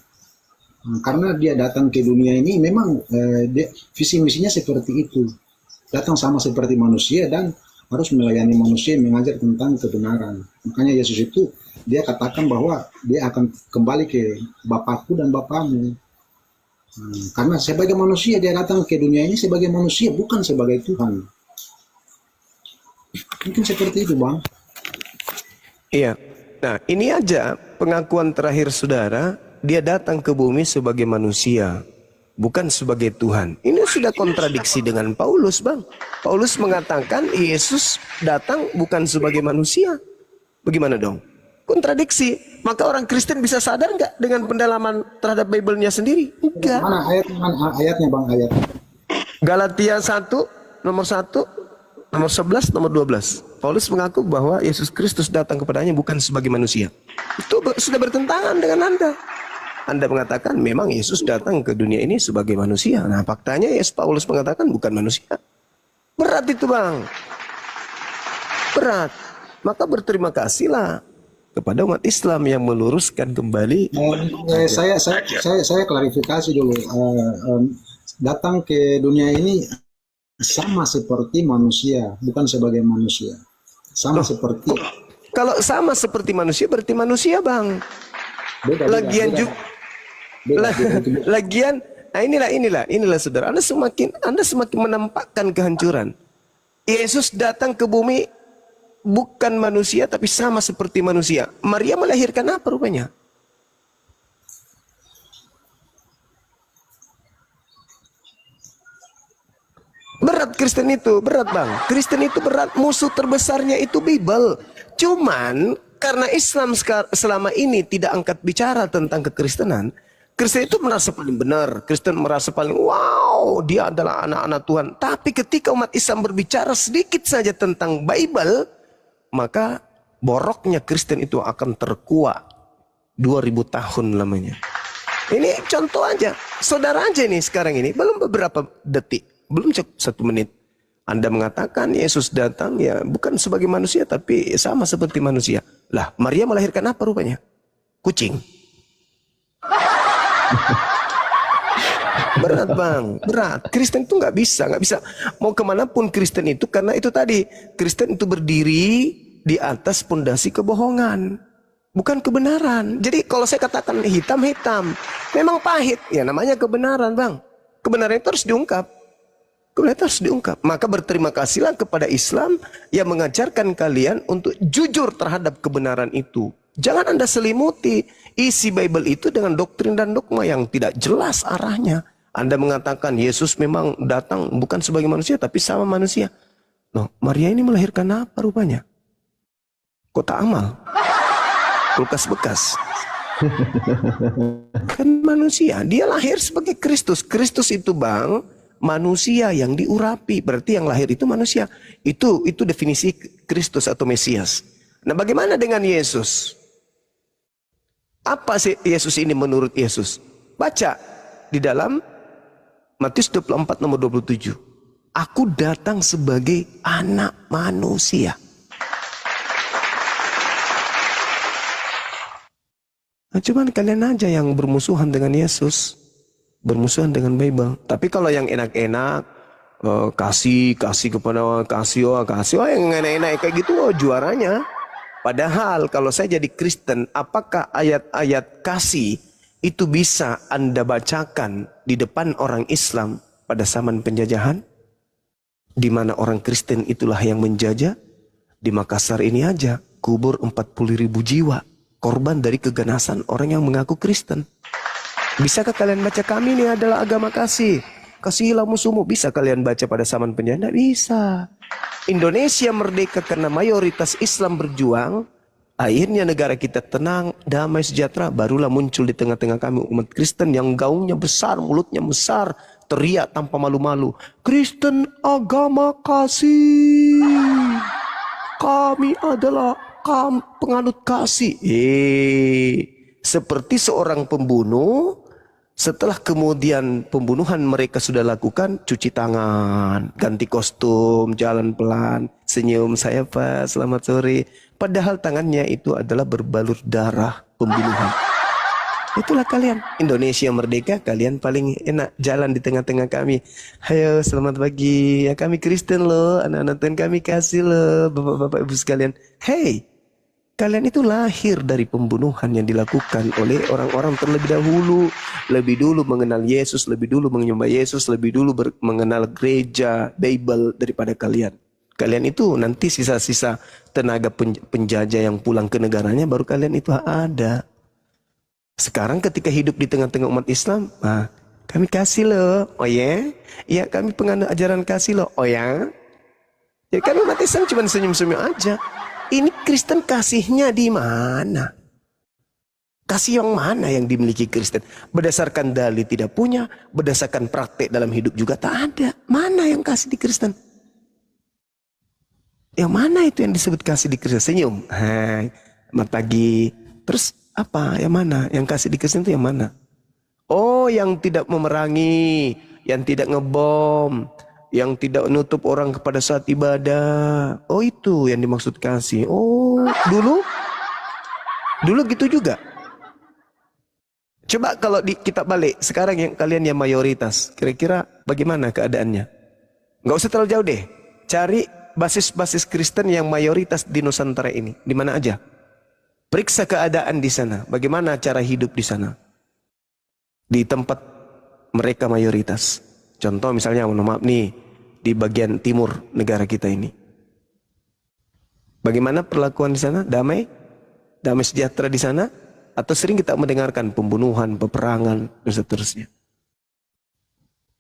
Karena dia datang ke dunia ini memang visi misinya seperti itu. Datang sama seperti manusia dan harus melayani manusia, mengajar tentang kebenaran. Makanya Yesus itu dia katakan bahwa dia akan kembali ke Bapakku dan Bapamu. Karena sebagai manusia dia datang ke dunia ini sebagai manusia, bukan sebagai Tuhan. Mungkin seperti itu, Bang.
Iya. Nah, ini aja pengakuan terakhir saudara, dia datang ke bumi sebagai manusia, bukan sebagai Tuhan. Ini sudah kontradiksi dengan Paulus, Bang. Paulus mengatakan Yesus datang bukan sebagai manusia. Bagaimana dong? Kontradiksi. Maka orang Kristen bisa sadar nggak dengan pendalaman terhadap Bible-nya sendiri? Enggak.
Mana ayatnya, Bang? Ayat.
Galatia 1, nomor 1, nomor 11, nomor 12. Paulus mengaku bahwa Yesus Kristus datang kepadanya bukan sebagai manusia. Itu sudah bertentangan dengan Anda. Anda mengatakan memang Yesus datang ke dunia ini sebagai manusia. Nah, faktanya Paulus mengatakan bukan manusia. Berat itu, Bang. Berat. Maka berterima kasihlah kepada umat Islam yang meluruskan kembali.
Saya klarifikasi dulu. Datang ke dunia ini sama seperti manusia, bukan sebagai manusia. Sama seperti.
Kalau sama seperti manusia berarti manusia, Bang. Lagian Nah, inilah saudara. Anda semakin menampakkan kehancuran. Yesus datang ke bumi bukan manusia tapi sama seperti manusia. Maria melahirkan apa rupanya? Berat Kristen itu, berat bang. Kristen itu berat, musuh terbesarnya itu Bible. Cuman karena Islam selama ini tidak angkat bicara tentang kekristenan, Kristen itu merasa paling benar. Kristen merasa paling wow, dia adalah anak-anak Tuhan. Tapi ketika umat Islam berbicara sedikit saja tentang Bible, maka boroknya Kristen itu akan terkuak 2000 tahun lamanya. Ini contoh aja, saudara aja nih sekarang ini, belum beberapa detik, belum cukup 1 menit. Anda mengatakan Yesus datang ya bukan sebagai manusia tapi sama seperti manusia. Lah, Maria melahirkan apa rupanya? Kucing. Berat bang, berat. Kristen itu nggak bisa. Mau kemanapun Kristen itu, karena itu tadi, Kristen itu berdiri di atas pondasi kebohongan, bukan kebenaran. Jadi kalau saya katakan hitam, memang pahit, ya namanya kebenaran bang. Kebenaran itu harus diungkap. Maka berterima kasihlah kepada Islam yang mengajarkan kalian untuk jujur terhadap kebenaran itu. Jangan Anda selimuti isi Bible itu dengan doktrin dan dogma yang tidak jelas arahnya. Anda mengatakan Yesus memang datang bukan sebagai manusia tapi sama manusia. Loh, Maria ini melahirkan apa rupanya? Kotak amal, kulkas bekas. Kan manusia, dia lahir sebagai Kristus. Kristus itu bang, manusia yang diurapi, berarti yang lahir itu manusia. Itu definisi Kristus atau Mesias. Nah, bagaimana dengan Yesus? Apa sih Yesus ini menurut Yesus? Baca di dalam Matius 24 nomor 27. Aku datang sebagai anak manusia. Nah, cuman kalian aja yang bermusuhan dengan Yesus, bermusuhan dengan Bible. Tapi kalau yang enak-enak, kasih kepada kasih yang enak-enak kayak gitu, juaranya. Padahal kalau saya jadi Kristen, apakah ayat-ayat kasih itu bisa Anda bacakan di depan orang Islam pada zaman penjajahan? Di mana orang Kristen itulah yang menjajah? Di Makassar ini aja, kubur 40.000 jiwa, korban dari keganasan orang yang mengaku Kristen. Bisakah kalian baca kami ini adalah agama kasih? Kasihilah musuhmu. Bisa kalian baca pada zaman penjajah? Tidak bisa. Indonesia merdeka karena mayoritas Islam berjuang. Akhirnya negara kita tenang, damai, sejahtera. Barulah muncul di tengah-tengah kami umat Kristen yang gaungnya besar, mulutnya besar, teriak tanpa malu-malu. Kristen agama kasih. Kami adalah penganut kasih. Seperti seorang pembunuh, setelah kemudian pembunuhan mereka sudah lakukan, cuci tangan, ganti kostum, jalan pelan, senyum, saya Pak, selamat sore. Padahal tangannya itu adalah berbalur darah pembunuhan. Itulah kalian. Indonesia merdeka, kalian paling enak jalan di tengah-tengah kami. Hayo, selamat pagi. Ya, kami Kristen loh, anak-anak Tuhan kami kasih loh, bapak-bapak ibu sekalian. Hey, kalian itu lahir dari pembunuhan yang dilakukan oleh orang-orang terlebih dahulu. Lebih dulu mengenal Yesus, lebih dulu menyembah Yesus, lebih dulu mengenal gereja, Bible daripada kalian. Kalian itu nanti sisa-sisa tenaga penjajah yang pulang ke negaranya baru kalian itu ada. Sekarang ketika hidup di tengah-tengah umat Islam, kami kasih loh, oh ya? Ya kami penganut ajaran kasih loh, oh ya? Ya kami umat Islam cuma senyum-senyum aja. Ini Kristen kasihnya di mana? Kasih yang mana yang dimiliki Kristen? Berdasarkan dalil tidak punya, berdasarkan praktek dalam hidup juga tak ada. Mana yang kasih di Kristen? Yang mana itu yang disebut kasih di Kristen? Senyum. Hai, selamat pagi. Terus apa? Yang mana? Yang kasih di Kristen itu yang mana? Oh, yang tidak memerangi, yang tidak ngebom, yang tidak menutup orang kepada saat ibadah. Oh, itu yang dimaksud kasih. Oh, dulu gitu juga. Coba kalau kita balik sekarang, yang kalian yang mayoritas, kira-kira bagaimana keadaannya? Nggak usah terlalu jauh deh. Cari basis-basis Kristen yang mayoritas di Nusantara ini, di mana aja. Periksa keadaan di sana. Bagaimana cara hidup di sana? Di tempat mereka mayoritas. Contoh misalnya, mohon maaf nih, di bagian timur negara kita ini. Bagaimana perlakuan di sana? Damai? Damai sejahtera di sana? Atau sering kita mendengarkan pembunuhan, peperangan, dan seterusnya.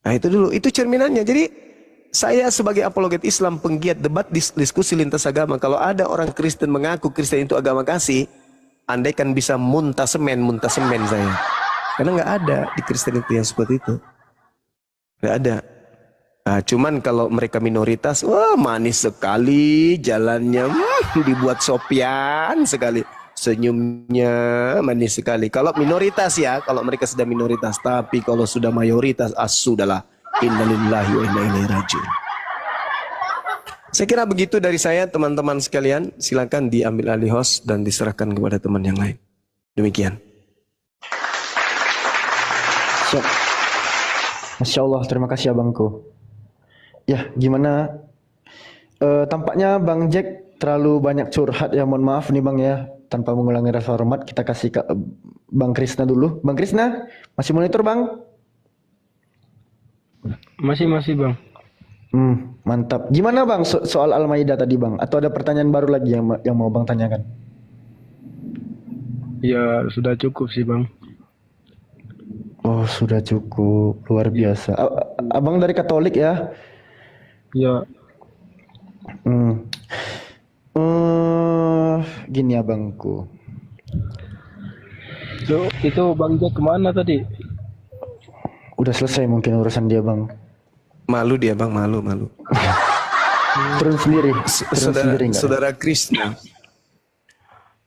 Nah itu dulu, itu cerminannya. Jadi saya sebagai apologet Islam, penggiat debat, diskusi lintas agama, kalau ada orang Kristen mengaku Kristen itu agama kasih, andaikan bisa muntah semen saya. Karena nggak ada di Kristen itu yang seperti itu. Nggak ada. Nah, cuman kalau mereka minoritas, wah manis sekali jalannya, dibuat sopian sekali. Senyumnya manis sekali. Kalau minoritas ya, kalau mereka sudah minoritas. Tapi kalau sudah mayoritas, sudahlah. Innalillahi wa inna ilaihi raji'un. Saya kira begitu dari saya, teman-teman sekalian. Silakan diambil alih host dan diserahkan kepada teman yang lain. Demikian.
Masya Allah, terima kasih abangku. Ya, gimana? Tampaknya Bang Jack terlalu banyak curhat ya, mohon maaf nih Bang ya. Tanpa mengulangi rasa hormat, kita kasih ke Bang Krisna dulu. Bang Krisna, masih monitor Bang?
Masih Bang.
Mantap. Gimana Bang soal Al-Maidah tadi Bang? Atau ada pertanyaan baru lagi yang mau Bang tanyakan?
Ya sudah cukup sih Bang.
Oh sudah cukup, luar biasa. Abang dari Katolik ya?
Ya.
Gini abangku.
So, itu Bang Jack kemana tadi?
Udah selesai mungkin urusan dia Bang.
Malu dia Bang, malu.
Turun sendiri.
Saudara Krishna,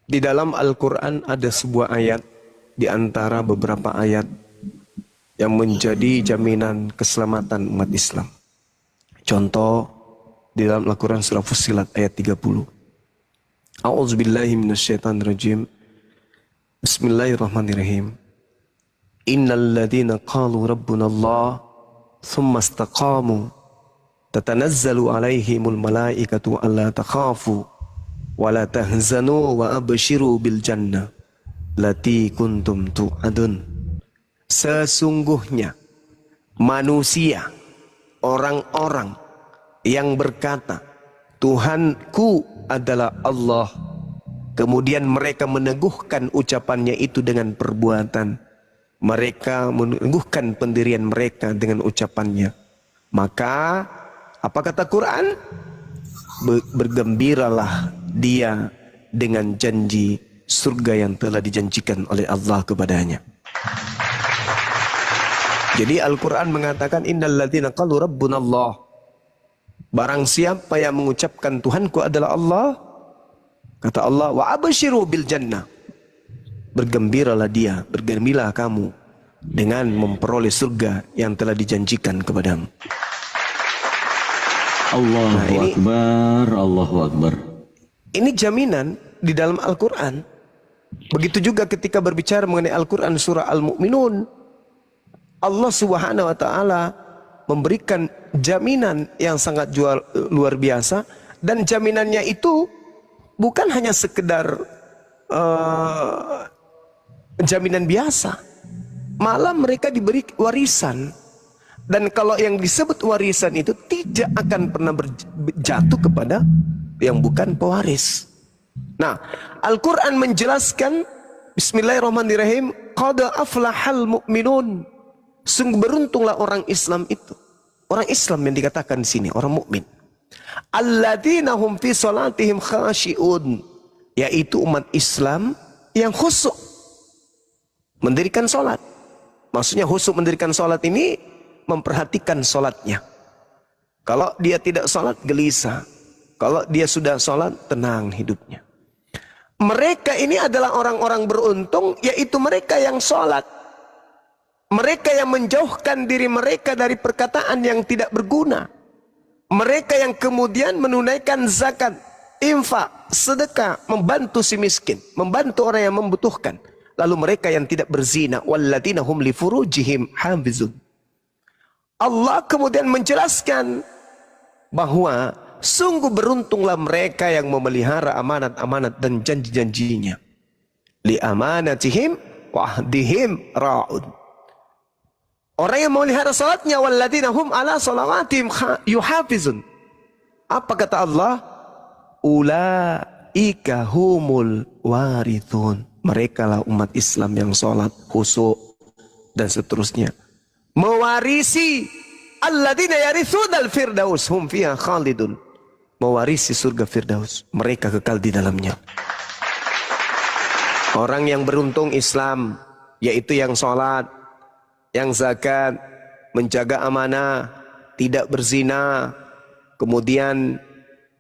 di dalam Al-Quran ada sebuah ayat di antara beberapa ayat yang menjadi jaminan keselamatan umat Islam. Contoh di dalam Al-Quran surah Fussilat ayat 30. A'udzubillahi minasyaitonirrajim. Bismillahirrahmanirrahim. Innal ladzina qalu rabbuna Allah thumma istaqamu tatanazzalu alaihimul malaikatu alla takhafu wa la tahzanu wa abshiru bil jannah lati kuntum tu'adun. Sesungguhnya manusia, orang-orang yang berkata Tuhanku adalah Allah, kemudian mereka meneguhkan ucapannya itu dengan perbuatan, mereka meneguhkan pendirian mereka dengan ucapannya, maka apa kata Quran? Bergembiralah dia dengan janji surga yang telah dijanjikan oleh Allah kepadanya. Jadi Al-Quran mengatakan innal ladzina qalu rabbuna Allah, barang siapa yang mengucapkan Tuhanku adalah Allah, kata Allah, wa abshiru bil jannah, bergembiralah dia, bergembiralah kamu dengan memperoleh surga yang telah dijanjikan kepadamu.
Allahu Akbar.
Ini jaminan di dalam Al-Quran. Begitu juga ketika berbicara mengenai Al-Quran surah Al-Mu'minun, Allah Subhanahu wa Ta'ala memberikan jaminan yang sangat luar biasa, dan jaminannya itu bukan hanya sekedar jaminan biasa, malah mereka diberi warisan, dan kalau yang disebut warisan itu tidak akan pernah jatuh kepada yang bukan pewaris. Nah, Al-Quran menjelaskan, Bismillahirrahmanirrahim, qad aflahal mu'minun, sungguh beruntunglah orang Islam itu. Orang Islam yang dikatakan di sini, orang mukmin. Alladzina hum fi salatihim khashi'un, yaitu umat Islam yang khusyuk mendirikan salat. Maksudnya khusyuk mendirikan salat ini memperhatikan salatnya. Kalau dia tidak salat gelisah, kalau dia sudah salat tenang hidupnya. Mereka ini adalah orang-orang beruntung, yaitu mereka yang salat. Mereka yang menjauhkan diri mereka dari perkataan yang tidak berguna. Mereka yang kemudian menunaikan zakat, infak, sedekah, membantu si miskin, membantu orang yang membutuhkan. Lalu mereka yang tidak berzina, walladzina hum li furujihim hafizun. Allah kemudian menjelaskan bahwa sungguh beruntunglah mereka yang memelihara amanat-amanat dan janji-janjinya. Li amanatihim wa ahdihim ra'ud. Orang yang memelihara salatnya, walladzina hum ala salawatihim yuhafizun. Apa kata Allah? Ulaika humul warithun. Mereka lah umat Islam yang salat, khusyuk dan seterusnya. Mewarisi alladzina yarithunal firdaus hum fiha khalidun. Mewarisi surga Firdaus, mereka kekal di dalamnya. Orang yang beruntung Islam, yaitu yang salat, yang zakat, menjaga amanah, tidak berzina. Kemudian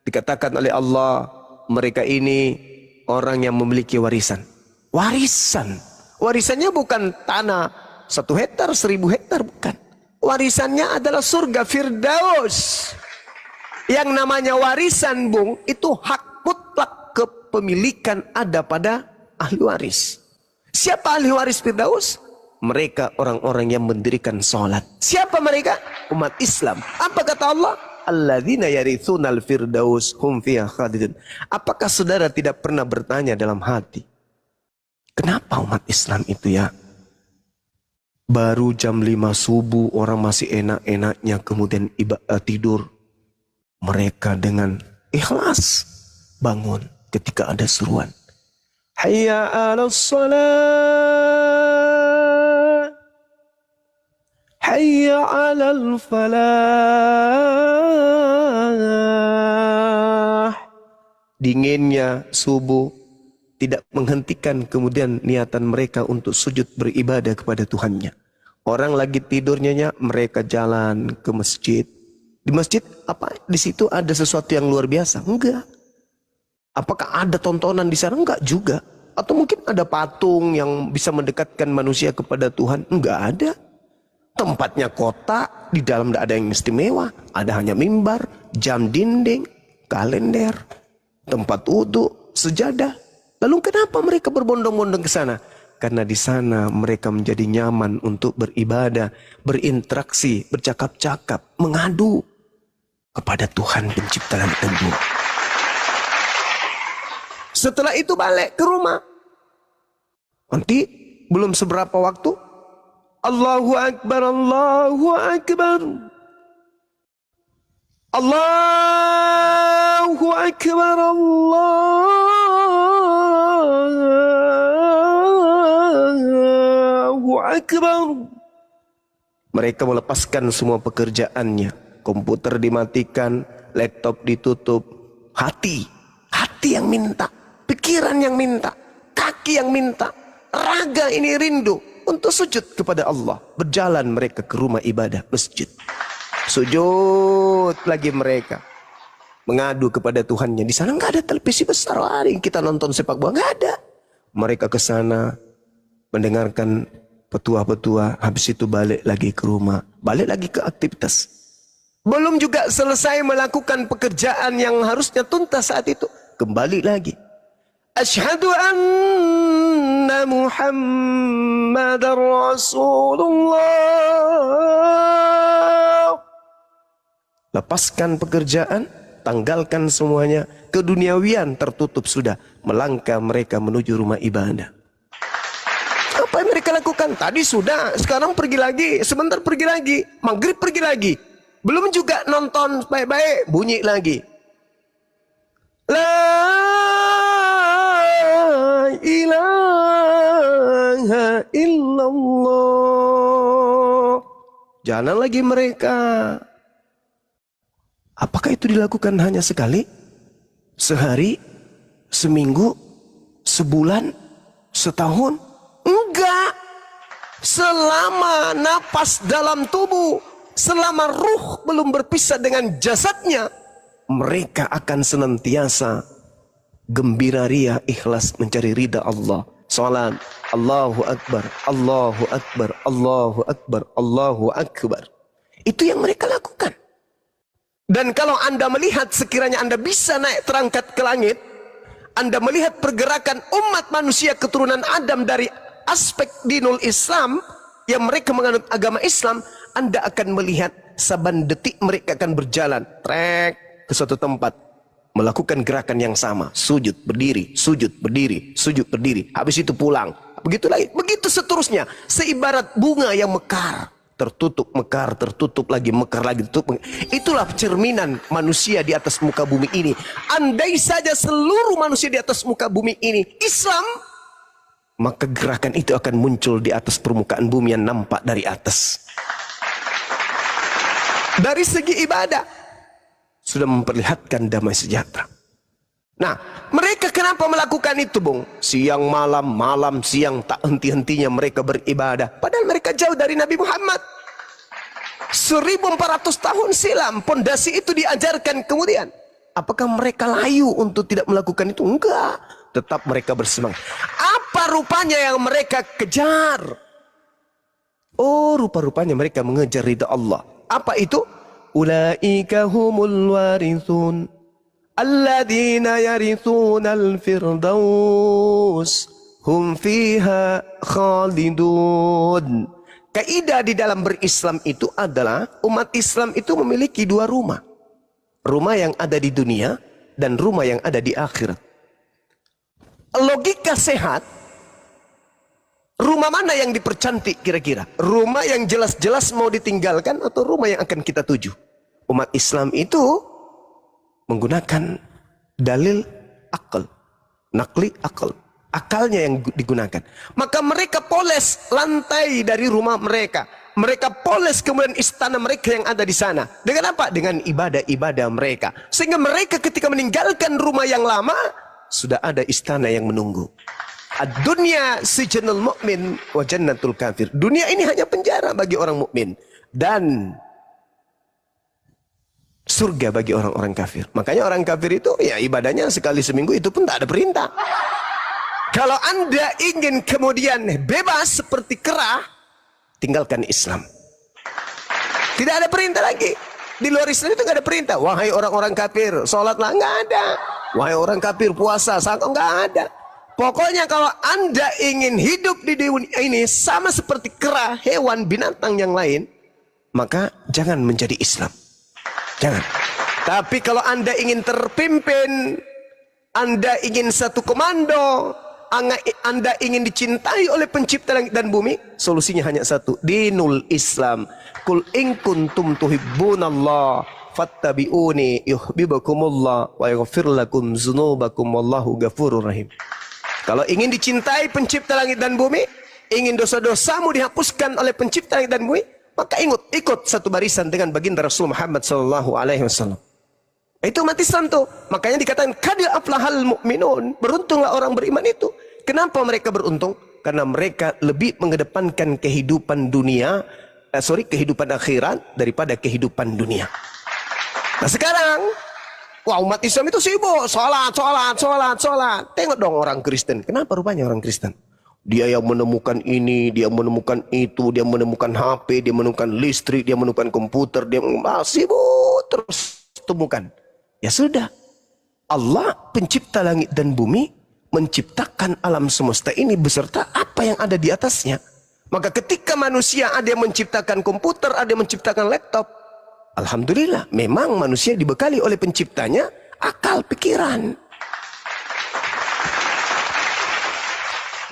dikatakan oleh Allah, mereka ini orang yang memiliki warisan. Warisan. Warisannya bukan tanah 1 hektar, 1000 hektar, bukan. Warisannya adalah surga Firdaus. Yang namanya warisan, Bung, itu hak mutlak kepemilikan ada pada ahli waris. Siapa ahli waris Firdaus? Mereka orang-orang yang mendirikan sholat. Siapa mereka? Umat Islam. Apa kata Allah? Alladzina yarithunal firdaus hum fiha khalidun. Apakah saudara tidak pernah bertanya dalam hati, kenapa umat Islam itu ya baru jam 5 subuh orang masih enak-enaknya kemudian tidur. Mereka dengan ikhlas bangun ketika ada seruan. Hayya 'alas shalah. Hayya 'alal falah. Dinginnya subuh tidak menghentikan kemudian niatan mereka untuk sujud beribadah kepada Tuhannya. Orang lagi tidurnya mereka jalan ke masjid. Di masjid apa? Di situ ada sesuatu yang luar biasa? Enggak. Apakah ada tontonan di sana? Enggak juga. Atau mungkin ada patung yang bisa mendekatkan manusia kepada Tuhan? Enggak ada. Tempatnya kotak, di dalam tidak ada yang istimewa. Ada hanya mimbar, jam dinding, kalender, tempat wudhu, sejadah. Lalu kenapa mereka berbondong-bondong ke sana? Karena di sana mereka menjadi nyaman untuk beribadah, berinteraksi, bercakap-cakap, mengadu kepada Tuhan pencipta langit dan bumi. Setelah itu balik ke rumah. Nanti belum seberapa waktu, Allahu Akbar, Allahu Akbar. Allahu Akbar, Allahu Akbar. Mereka melepaskan semua pekerjaannya. Komputer dimatikan, laptop ditutup. Hati yang minta, pikiran yang minta, kaki yang minta, raga ini rindu untuk sujud kepada Allah. Berjalan mereka ke rumah ibadah, masjid. Sujud lagi mereka, mengadu kepada Tuhannya. Di sana nggak ada televisi besar, yang kita nonton sepak bola nggak ada. Mereka ke sana mendengarkan petua-petua, habis itu balik lagi ke rumah, balik lagi ke aktivitas. Belum juga selesai melakukan pekerjaan yang harusnya tuntas saat itu, kembali lagi. Asyhadu anna Muhammadar Rasulullah. Lepaskan pekerjaan, tanggalkan semuanya, keduniawian tertutup sudah, melangkah mereka menuju rumah ibadah. Apa yang mereka lakukan? Tadi sudah, sekarang pergi lagi, sebentar pergi lagi, maghrib pergi lagi. Belum juga nonton baik-baik, bunyi lagi. La ilaha illallah. Jalan lagi mereka. Apakah itu dilakukan hanya sekali? Sehari? Seminggu? Sebulan? Setahun? Enggak. Selama napas dalam tubuh, selama ruh belum berpisah dengan jasadnya, mereka akan senantiasa gembira ria, ikhlas mencari ridha Allah. Salat, Allahu Akbar, Allahu Akbar, Allahu Akbar, Allahu Akbar. Itu yang mereka lakukan. Dan kalau Anda melihat, sekiranya Anda bisa naik terangkat ke langit, Anda melihat pergerakan umat manusia keturunan Adam dari aspek dinul Islam, yang mereka menganut agama Islam, Anda akan melihat saban detik mereka akan berjalan trek ke suatu tempat, melakukan gerakan yang sama, sujud berdiri, sujud berdiri, sujud berdiri, habis itu pulang, begitu lagi, begitu seterusnya, seibarat bunga yang mekar, tertutup mekar, tertutup lagi, mekar lagi, tutup. Itulah cerminan manusia di atas muka bumi ini. Andai saja seluruh manusia di atas muka bumi ini Islam, maka gerakan itu akan muncul di atas permukaan bumi yang nampak dari atas. Dari segi ibadah sudah memperlihatkan damai sejahtera. Nah, mereka kenapa melakukan itu, Bung? Siang malam, malam siang, tak henti-hentinya mereka beribadah. Padahal mereka jauh dari Nabi Muhammad. 1400 tahun silam pondasi itu diajarkan kemudian. Apakah mereka layu untuk tidak melakukan itu? Enggak. Tetap mereka bersemangat. Apa rupanya yang mereka kejar? Oh, rupa-rupanya mereka mengejar ridha Allah. Apa itu? Ulaika humul warithun alladzina yarithunal firdaus hum fiha khalidun. Kaidah di dalam berislam itu adalah umat Islam itu memiliki dua rumah. Rumah yang ada di dunia dan rumah yang ada di akhirat. Logika sehat, rumah mana yang dipercantik kira-kira? Rumah yang jelas-jelas mau ditinggalkan atau rumah yang akan kita tuju? Umat Islam itu menggunakan dalil akal, nakli akal, akalnya yang digunakan. Maka mereka poles lantai dari rumah mereka. Mereka poles kemudian istana mereka yang ada di sana. Dengan apa? Dengan ibadah-ibadah mereka. Sehingga mereka ketika meninggalkan rumah yang lama, sudah ada istana yang menunggu. Ad-dunya sijnul mu'min wa jannatul kafir. Dunia ini hanya penjara bagi orang mukmin dan surga bagi orang-orang kafir. Makanya orang kafir itu ya ibadahnya sekali seminggu itu pun tak ada perintah. Kalau Anda ingin kemudian bebas seperti kera, tinggalkan Islam. Tidak ada perintah lagi. Di luar Islam itu nggak ada perintah. Wahai orang-orang kafir, sholatlah, nggak ada. Wahai orang kafir, puasa, zakat, nggak ada. Pokoknya kalau Anda ingin hidup di dunia ini sama seperti kera, hewan, binatang yang lain, maka jangan menjadi Islam. Jangan. Tapi kalau Anda ingin terpimpin, Anda ingin satu komando, Anda ingin dicintai oleh pencipta langit dan bumi, solusinya hanya satu, dinul Islam. Kul in kuntum tuhibbunallah fattabi'uni yuhibbukumullah wa yaghfir lakum dzunubakum wallahu ghafurur rahim. Kalau ingin dicintai pencipta langit dan bumi, ingin dosa-dosamu dihapuskan oleh pencipta langit dan bumi, maka ikut satu barisan dengan baginda Rasul Muhammad sallallahu alaihi wasallam. Itu umat Islam tuh. Makanya dikatakan qad aflahal mu'minun. Beruntunglah orang beriman itu. Kenapa mereka beruntung? Karena mereka lebih mengedepankan kehidupan dunia, kehidupan akhirat daripada kehidupan dunia. Nah sekarang, wah umat Islam itu sibuk sholat. Tengok dong orang Kristen. Kenapa rupanya orang Kristen? Dia yang menemukan ini, dia menemukan itu, dia menemukan HP, dia menemukan listrik, dia menemukan komputer, dia sibuk terus temukan. Ya sudah, Allah pencipta langit dan bumi menciptakan alam semesta ini beserta apa yang ada di atasnya. Maka ketika manusia ada yang menciptakan komputer, ada yang menciptakan laptop, alhamdulillah, memang manusia dibekali oleh penciptanya akal pikiran.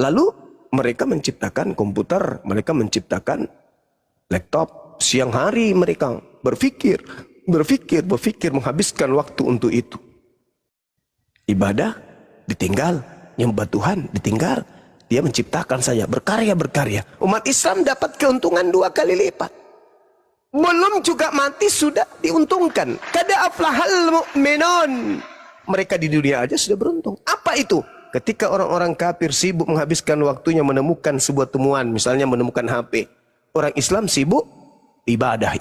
Lalu mereka menciptakan komputer, mereka menciptakan laptop. Siang hari mereka berpikir, menghabiskan waktu untuk itu. Ibadah ditinggal, nyembah Tuhan ditinggal. Dia menciptakan saja, berkarya. Umat Islam dapat keuntungan 2 kali lipat. Belum juga mati sudah diuntungkan. Kada aflahal mu'minun. Mereka di dunia aja sudah beruntung. Apa itu? Ketika orang-orang kafir sibuk menghabiskan waktunya menemukan sebuah temuan, misalnya menemukan HP. Orang Islam sibuk ibadah.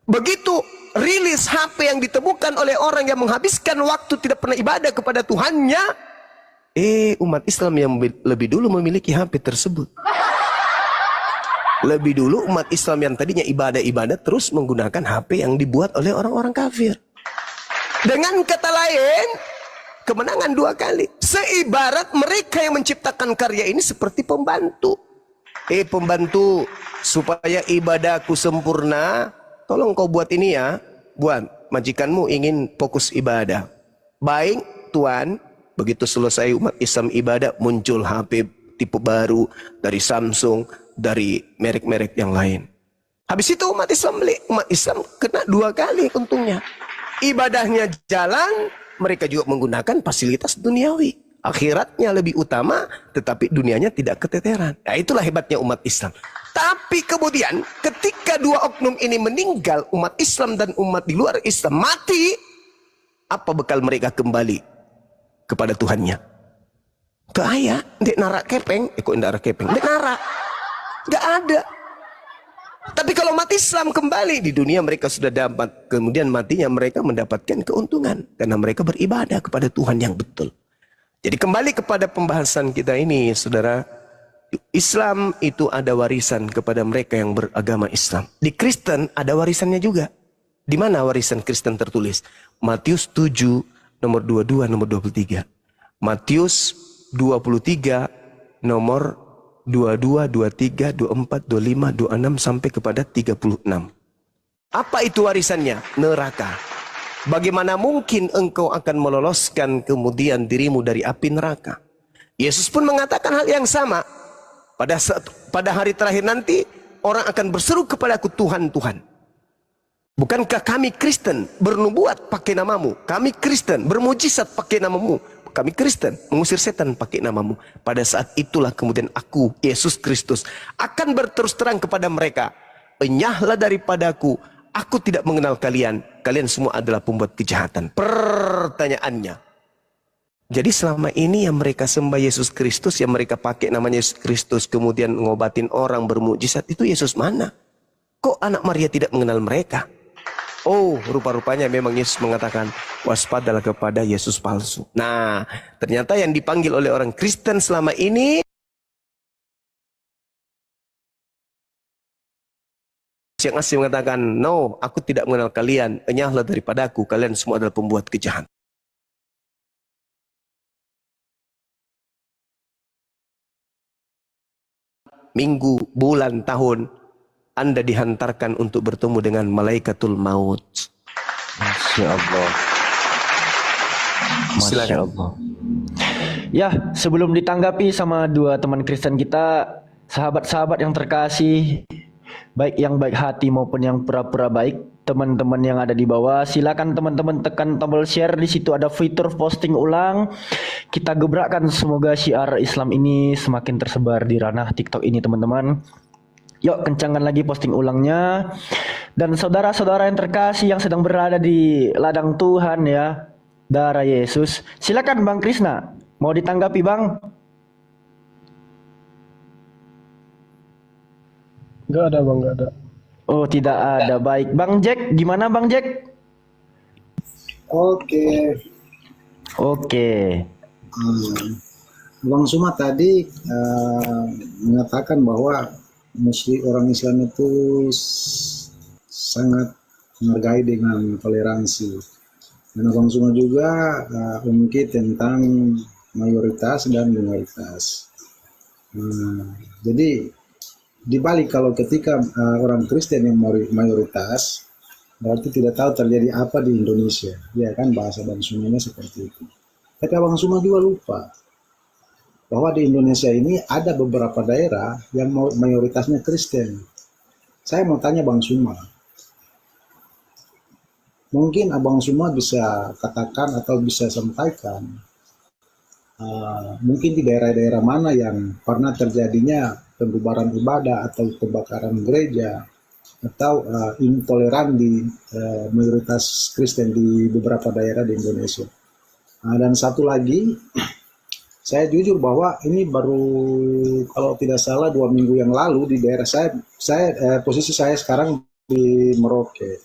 Begitu rilis HP yang ditemukan oleh orang yang menghabiskan waktu tidak pernah ibadah kepada Tuhannya, umat Islam yang lebih dulu memiliki HP tersebut. Lebih dulu umat Islam yang tadinya ibadah terus menggunakan HP yang dibuat oleh orang-orang kafir. Dengan kata lain, kemenangan 2 kali. Seibarat mereka yang menciptakan karya ini seperti pembantu. Pembantu, supaya ibadahku sempurna, tolong kau buat ini ya. Buat, majikanmu ingin fokus ibadah. Baik, Tuan. Begitu selesai umat Islam ibadah, muncul HP tipe baru dari Samsung, dari merek-merek yang lain. Habis itu umat Islam kena 2 kali untungnya. Ibadahnya jalan, mereka juga menggunakan fasilitas duniawi. Akhiratnya lebih utama, tetapi dunianya tidak keteteran. Nah, itulah hebatnya umat Islam. Tapi kemudian ketika 2 oknum ini meninggal, umat Islam dan umat di luar Islam mati, apa bekal mereka kembali kepada Tuhannya? Gak ayah, dek narak kepeng, kok narak kepeng, dek narak, gak ada. Tapi kalau umat Islam kembali di dunia, mereka sudah dapat, kemudian matinya mereka mendapatkan keuntungan karena mereka beribadah kepada Tuhan yang betul. Jadi kembali kepada pembahasan kita ini, saudara, Islam itu ada warisan kepada mereka yang beragama Islam. Di Kristen ada warisannya juga. Di mana warisan Kristen tertulis? Matius 7, nomor 22, nomor 23. Matius 23, nomor 22, 23, 24, 25, 26, sampai kepada 36. Apa itu warisannya? Neraka. Bagaimana mungkin engkau akan meloloskan kemudian dirimu dari api neraka? Yesus pun mengatakan hal yang sama. Pada hari terakhir nanti, orang akan berseru kepadaku, Tuhan, Tuhan. Bukankah kami Kristen bernubuat pakai namamu? Kami Kristen bermujizat pakai namamu. Kami Kristen mengusir setan pakai namamu. Pada saat itulah kemudian aku, Yesus Kristus, akan berterus terang kepada mereka. Enyahlah daripadaku, aku tidak mengenal kalian. Kalian semua adalah pembuat kejahatan. Pertanyaannya, jadi selama ini yang mereka sembah Yesus Kristus, yang mereka pakai namanya Yesus Kristus, kemudian ngobatin orang, bermujizat, itu Yesus mana? Kok anak Maria tidak mengenal mereka? Oh, rupa-rupanya memang Yesus mengatakan, waspadalah kepada Yesus palsu. Nah, ternyata yang dipanggil oleh orang Kristen selama ini, yang asli mengatakan, no, aku tidak mengenal kalian, enyahlah daripadaku, kalian semua adalah pembuat kejahatan. Minggu, bulan, tahun, Anda dihantarkan untuk bertemu dengan malaikatul maut.
Masya Allah.
Masya Allah. Ya, sebelum ditanggapi sama 2 teman Kristen kita, sahabat-sahabat yang terkasih, baik yang baik hati maupun yang pura-pura baik, teman-teman yang ada di bawah, silakan teman-teman tekan tombol share. Di situ ada fitur posting ulang. Kita gebrakkan semoga syiar Islam ini semakin tersebar di ranah TikTok ini, teman-teman. Yuk, kencangkan lagi posting ulangnya. Dan saudara-saudara yang terkasih yang sedang berada di ladang Tuhan ya, darah Yesus, silakan Bang Krisna, mau ditanggapi Bang?
Enggak ada Bang, enggak ada.
Oh, tidak ada. Baik. Bang Jack, gimana Bang Jack?
Oke. Bang Suma tadi mengatakan bahwa orang Islam itu sangat menghargai dengan toleransi. Dan Bang Suma juga ungkit tentang mayoritas dan minoritas. Jadi dibalik kalau ketika orang Kristen yang mayoritas, berarti tidak tahu terjadi apa di Indonesia. Ya kan, bahasa Bang Sumanya seperti itu. Tapi Bang Suma juga lupa bahwa di Indonesia ini ada beberapa daerah yang mayoritasnya Kristen. Saya mau tanya Bang Suma, mungkin Abang Suma bisa katakan atau bisa sampaikan, mungkin di daerah-daerah mana yang pernah terjadinya pembubaran ibadah atau pembakaran gereja atau intoleran di mayoritas Kristen di beberapa daerah di Indonesia. Dan satu lagi, saya jujur bahwa ini baru kalau tidak salah 2 minggu yang lalu di daerah saya posisi saya sekarang di Merauke.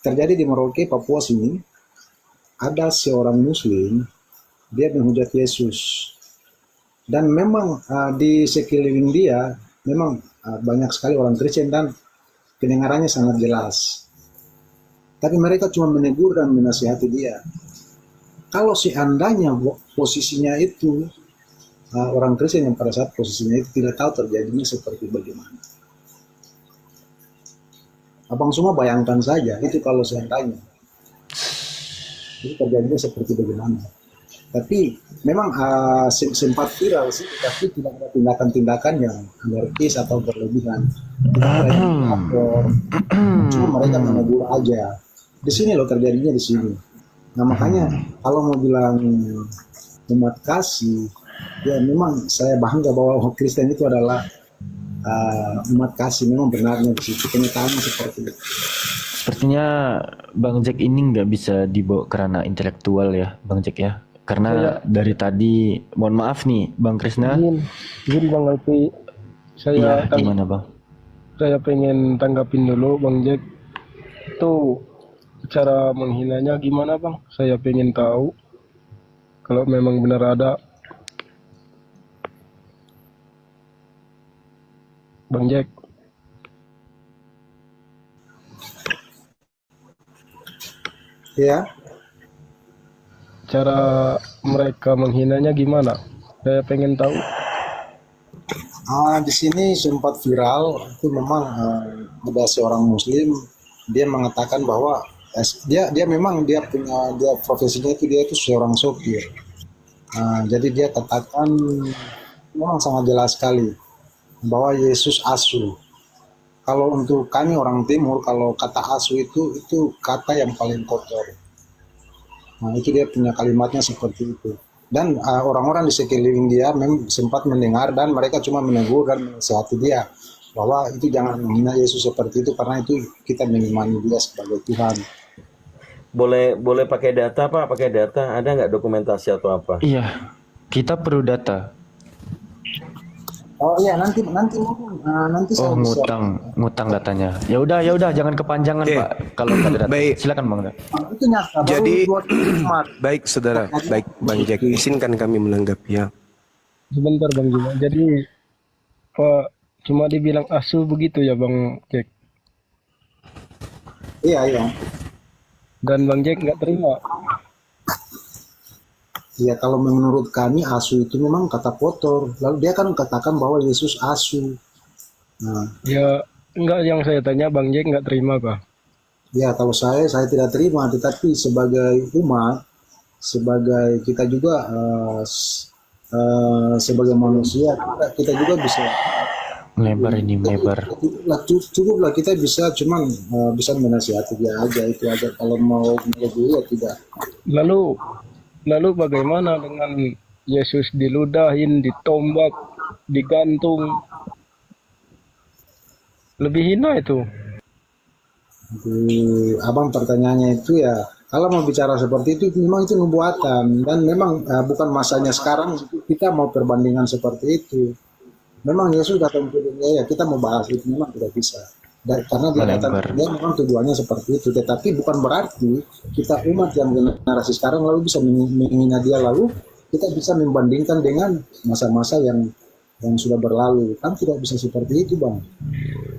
Terjadi di Merauke, Papua sini, ada seorang Muslim, dia menghujat Yesus. Dan memang di sekeliling dia memang banyak sekali orang Kristen dan kedengarannya sangat jelas. Tapi mereka cuma menegur dan menasihati dia. Kalau seandainya posisinya itu orang Kristen yang pada saat posisinya itu tidak tahu terjadinya seperti bagaimana. Abang semua bayangkan saja itu kalau seandainya itu terjadinya seperti bagaimana. Tapi memang sempat viral sih, tapi tidak ada tindakan-tindakan yang anarkis atau berlebihan. Cuma mereka menegur aja. Di sini loh terjadinya di sini. Nah makanya kalau mau bilang umat kasih, ya memang saya bangga bahwa Kristen itu adalah umat kasih, memang benarnya di situ. Kenyataannya seperti itu.
Sepertinya Bang Jack ini nggak bisa dibawa karena intelektual ya, Bang Jack ya. Karena dari tadi, mohon maaf nih, Bang Krisna.
Izin Bang Alfi,
Iya, gimana Bang?
saya pengen tanggapin dulu Bang Jack. Itu cara menghinanya gimana Bang? Saya pengen tahu. Kalau memang benar ada. Bang Jack.
Ya.
Cara mereka menghinanya gimana? Saya pengen tahu.
Di sini sempat viral itu memang ada seorang Muslim, dia mengatakan bahwa dia memang dia profesinya dia itu seorang sopir. Jadi dia katakan memang sangat jelas sekali bahwa Yesus asu. Kalau untuk kami orang Timur, kalau kata asu itu kata yang paling kotor. Nah, itu dia punya kalimatnya seperti itu. Dan orang-orang di sekeliling dia sempat mendengar dan mereka cuma menegur dan menasihati dia bahwa itu jangan menghina Yesus seperti itu karena itu kita mengimani dia sebagai Tuhan.
Boleh pakai data Pak? Pakai data ada nggak dokumentasi atau apa?
Iya, kita perlu data.
Oh iya nanti saya bisa.
ngutang datanya. Ya udah jangan kepanjangan Pak. Kalau nggak ada data.
Baik.
Silakan Bang.
Itu nyata.
Jadi,
baru
baik saudara, baik Bang Jack, izinkan kami menanggapi ya.
Sebentar Bang Juma. Jadi Pak cuma dibilang asu begitu ya Bang Jack.
Iya.
Dan Bang Jack nggak terima.
Ya kalau menurut kami asu itu memang kata kotor. Lalu dia kan katakan bahwa Yesus asu. Nah,
Ya enggak, yang saya tanya Bang Jack nggak terima Pak.
ya kalau saya tidak terima. Tetapi sebagai umat, sebagai kita juga sebagai manusia, kita juga bisa cukuplah kita bisa cuman bisa menasihati dia aja itu aja. Kalau mau menegur ya tidak.
Lalu bagaimana dengan Yesus diludahin, ditombak, digantung? Lebih hina itu.
Abang pertanyaannya itu ya, kalau mau bicara seperti itu memang itu nubuatan dan memang bukan masanya sekarang kita mau perbandingan seperti itu. Memang Yesus datang ke dunia ya kita mau bahas itu memang tidak bisa. Karena dia datang ke dunia memang tujuannya seperti itu, tetapi bukan berarti kita umat yang generasi sekarang lalu bisa menghina dia, lalu kita bisa membandingkan dengan masa-masa yang sudah berlalu. Kan tidak bisa seperti itu Bang.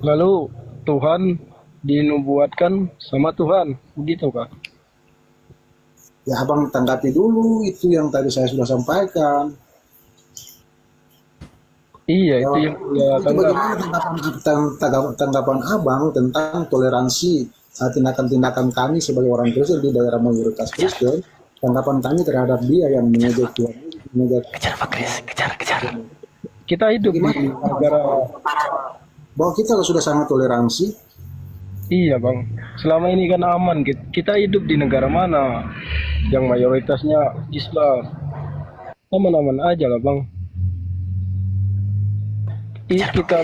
Lalu Tuhan dinubuatkan sama Tuhan, begitu Kak?
Ya Abang tanggapi dulu itu yang tadi saya sudah sampaikan.
Iya, itu yang
itu bagaimana tanggapan Abang tentang toleransi tindakan-tindakan kami sebagai orang Kristen di daerah mayoritas Kristen, tanggapan kami terhadap dia yang mengejek Tuhan,
Kejar.
Kita hidup di negara.
Bahwa kita sudah sangat toleransi.
Iya Bang, selama ini kan aman. Kita hidup di negara mana yang mayoritasnya Islam, aman-aman aja lah Bang. Kita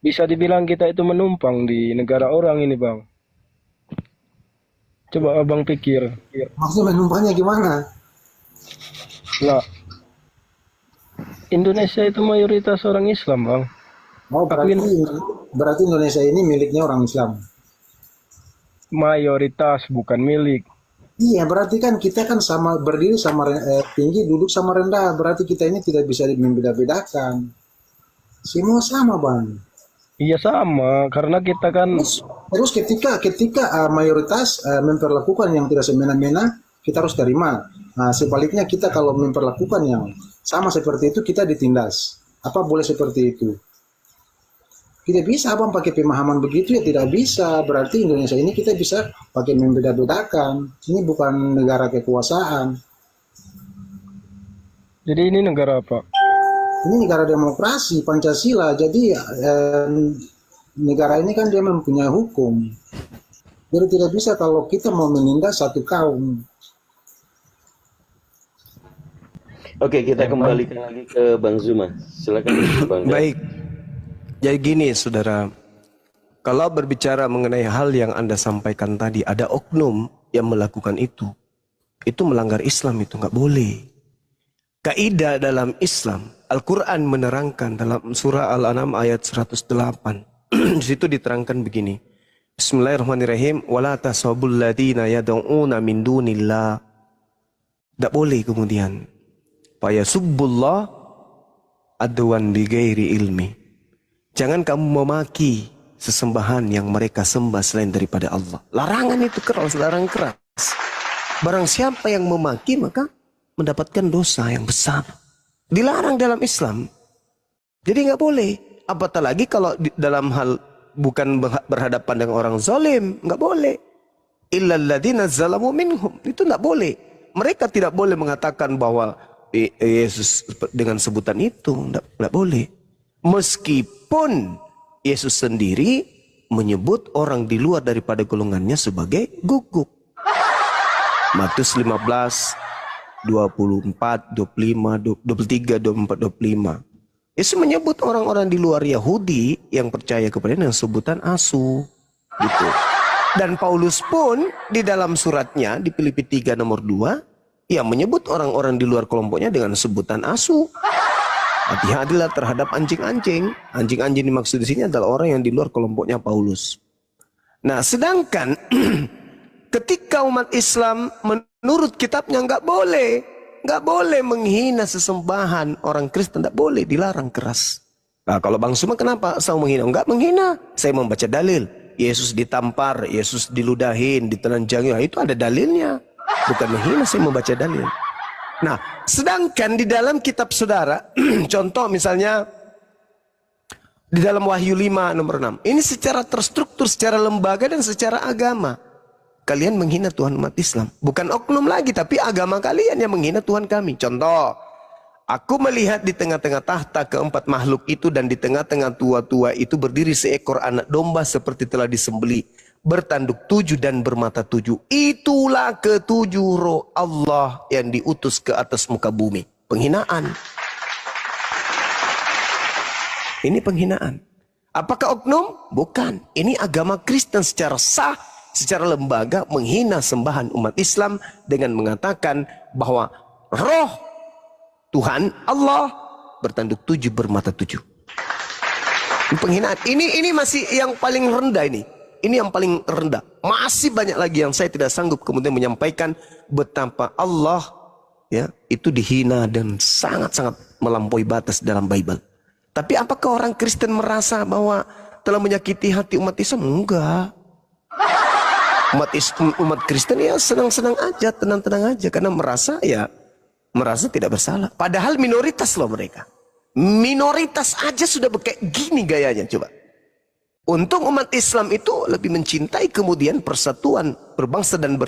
bisa dibilang kita itu menumpang di negara orang ini Bang. Coba Abang pikir.
Maksudnya menumpangnya gimana?
Nah, Indonesia itu mayoritas orang Islam Bang.
Oh berarti Indonesia ini miliknya orang Islam.
Mayoritas bukan milik.
Iya berarti kan kita kan sama berdiri sama tinggi, duduk sama rendah. Berarti kita ini tidak bisa membeda-bedakan. Semua sama Bang.
Iya sama, karena kita kan
terus ketika mayoritas memperlakukan yang tidak semena-mena, kita harus terima. Nah, sebaliknya kita kalau memperlakukan yang sama seperti itu, kita ditindas. Apa boleh seperti itu? Tidak bisa Abang pakai pemahaman begitu ya, tidak bisa. Berarti Indonesia ini kita bisa pakai membeda-bedakan. Ini bukan negara kekuasaan.
Jadi ini negara apa?
Ini negara demokrasi, Pancasila. Jadi negara ini kan dia mempunyai hukum. Jadi tidak bisa kalau kita mau menindas satu kaum.
Oke, kita kembalikan lagi ke Bang Zuma. Silakan Bang.
Baik. Jadi gini saudara, kalau berbicara mengenai hal yang Anda sampaikan tadi, ada oknum yang melakukan itu melanggar Islam, itu nggak boleh. Kaidah dalam Islam, Al-Quran menerangkan dalam surah Al-An'am ayat 108. Di situ diterangkan begini. Bismillahirrahmanirrahim. Wala tasabul ladina yad'una min dunillah. Tidak boleh kemudian. Fayasubbullah adwan bighairi ilmi. Jangan kamu memaki sesembahan yang mereka sembah selain daripada Allah. Larangan itu keras, larang keras. Barang siapa yang memaki maka mendapatkan dosa yang besar. Dilarang dalam Islam. Jadi nggak boleh. Apatah lagi kalau dalam hal bukan berhadapan dengan orang zalim, nggak boleh. Illal ladzina zalamu minhum, itu nggak boleh. Mereka tidak boleh mengatakan bahwa Yesus dengan sebutan itu, nggak boleh. Meskipun Yesus sendiri menyebut orang di luar daripada golongannya sebagai guguk. Matius 15, 24, 25, 23, 24, 25. Yesus menyebut orang-orang di luar Yahudi yang percaya kepada dengan sebutan asu. Gitu. Dan Paulus pun di dalam suratnya di Filipi 3 nomor 2, yang menyebut orang-orang di luar kelompoknya dengan sebutan asu. Hati-hatilah terhadap anjing-anjing. Anjing-anjing dimaksud di sini adalah orang yang di luar kelompoknya Paulus. Nah, sedangkan ketika umat Islam menurut kitabnya nggak boleh menghina sesembahan orang Kristen, nggak boleh, dilarang keras. Nah, kalau Bang Suma kenapa saya menghina? Nggak menghina, saya membaca dalil. Yesus ditampar, Yesus diludahin, ditelanjangi, nah, itu ada dalilnya. Bukan menghina, saya membaca dalil. Nah, sedangkan di dalam kitab saudara, contoh misalnya di dalam Wahyu 5 nomor 6, ini secara terstruktur, secara lembaga dan secara agama. Kalian menghina Tuhan umat Islam. Bukan oknum lagi, tapi agama kalian yang menghina Tuhan kami. Contoh, aku melihat di tengah-tengah tahta keempat makhluk itu dan di tengah-tengah tua-tua itu berdiri seekor anak domba seperti telah disembelih, bertanduk 7 dan bermata 7. Itulah ketujuh roh Allah yang diutus ke atas muka bumi. Penghinaan. Ini penghinaan. Apakah oknum? Bukan. Ini agama Kristen secara sah, secara lembaga menghina sembahan umat Islam dengan mengatakan bahwa roh Tuhan Allah bertanduk 7 bermata 7. Ini penghinaan. Ini masih yang paling rendah ini. Ini yang paling rendah. Masih banyak lagi yang saya tidak sanggup kemudian menyampaikan betapa Allah ya itu dihina dan sangat-sangat melampaui batas dalam Bible. Tapi apakah orang Kristen merasa bahwa telah menyakiti hati umat Islam? Enggak. Umat Kristen ya senang-senang aja, tenang-tenang aja karena merasa tidak bersalah. Padahal minoritas loh mereka. Minoritas aja sudah kayak gini gayanya, coba. Untung umat Islam itu lebih mencintai kemudian persatuan berbangsa dan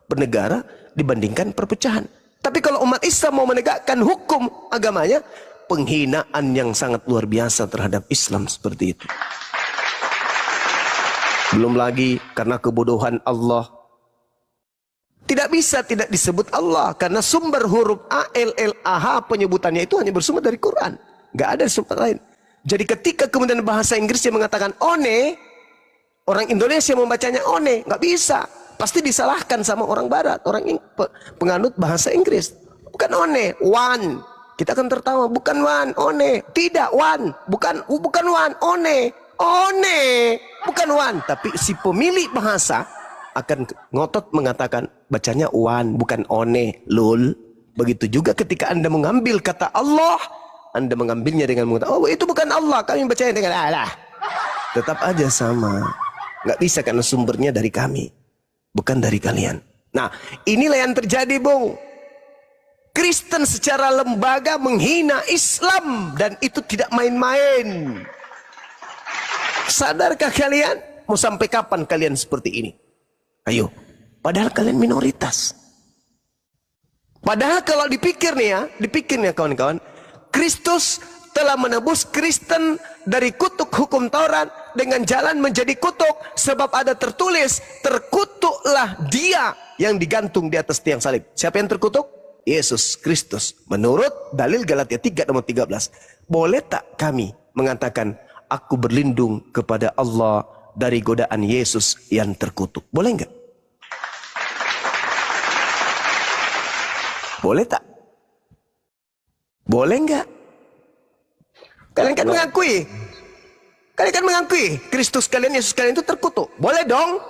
bernegara dibandingkan perpecahan. Tapi kalau umat Islam mau menegakkan hukum agamanya, penghinaan yang sangat luar biasa terhadap Islam seperti itu. Belum lagi karena kebodohan Allah. Tidak bisa tidak disebut Allah karena sumber huruf A, L, L, A, H penyebutannya itu hanya bersumber dari Quran. Nggak ada sumber lain. Jadi ketika kemudian bahasa Inggrisnya mengatakan one, orang Indonesia membacanya one, nggak bisa. Pasti disalahkan sama orang Barat, orang penganut bahasa Inggris. Bukan one, one. Kita akan tertawa, bukan one, one. Tidak, one. Bukan one, one. One, bukan one. Tapi si pemilik bahasa akan ngotot mengatakan bacanya one, bukan one, lul. Begitu juga ketika Anda mengambil kata Allah, Anda mengambilnya dengan mengatakan, oh itu bukan Allah, kami bacanya dengan Allah. Tetap aja sama. Nggak bisa karena sumbernya dari kami, bukan dari kalian. Nah, inilah yang terjadi, Bung. Kristen secara lembaga menghina Islam dan itu tidak main-main. Sadarkah kalian? Mau sampai kapan kalian seperti ini? Ayo, padahal kalian minoritas. Padahal kalau dipikir nih ya kawan-kawan, Kristus telah menebus Kristen dari kutuk hukum Taurat dengan jalan menjadi kutuk, sebab ada tertulis, terkutuklah dia yang digantung di atas tiang salib. Siapa yang terkutuk? Yesus Kristus. Menurut dalil Galatia 3 nomor 13. Boleh tak kami mengatakan, aku berlindung kepada Allah dari godaan Yesus yang terkutuk? Boleh enggak? Boleh tak? Boleh enggak? Kalian kan mengakui Kristus kalian, Yesus kalian itu terkutuk. Boleh dong?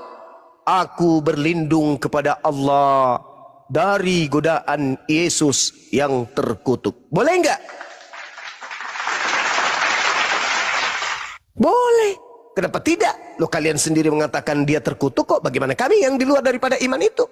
Aku berlindung kepada Allah dari godaan Yesus yang terkutuk. Boleh enggak? Boleh. Kenapa tidak? Loh, kalian sendiri mengatakan dia terkutuk kok. Bagaimana kami yang di luar daripada iman itu?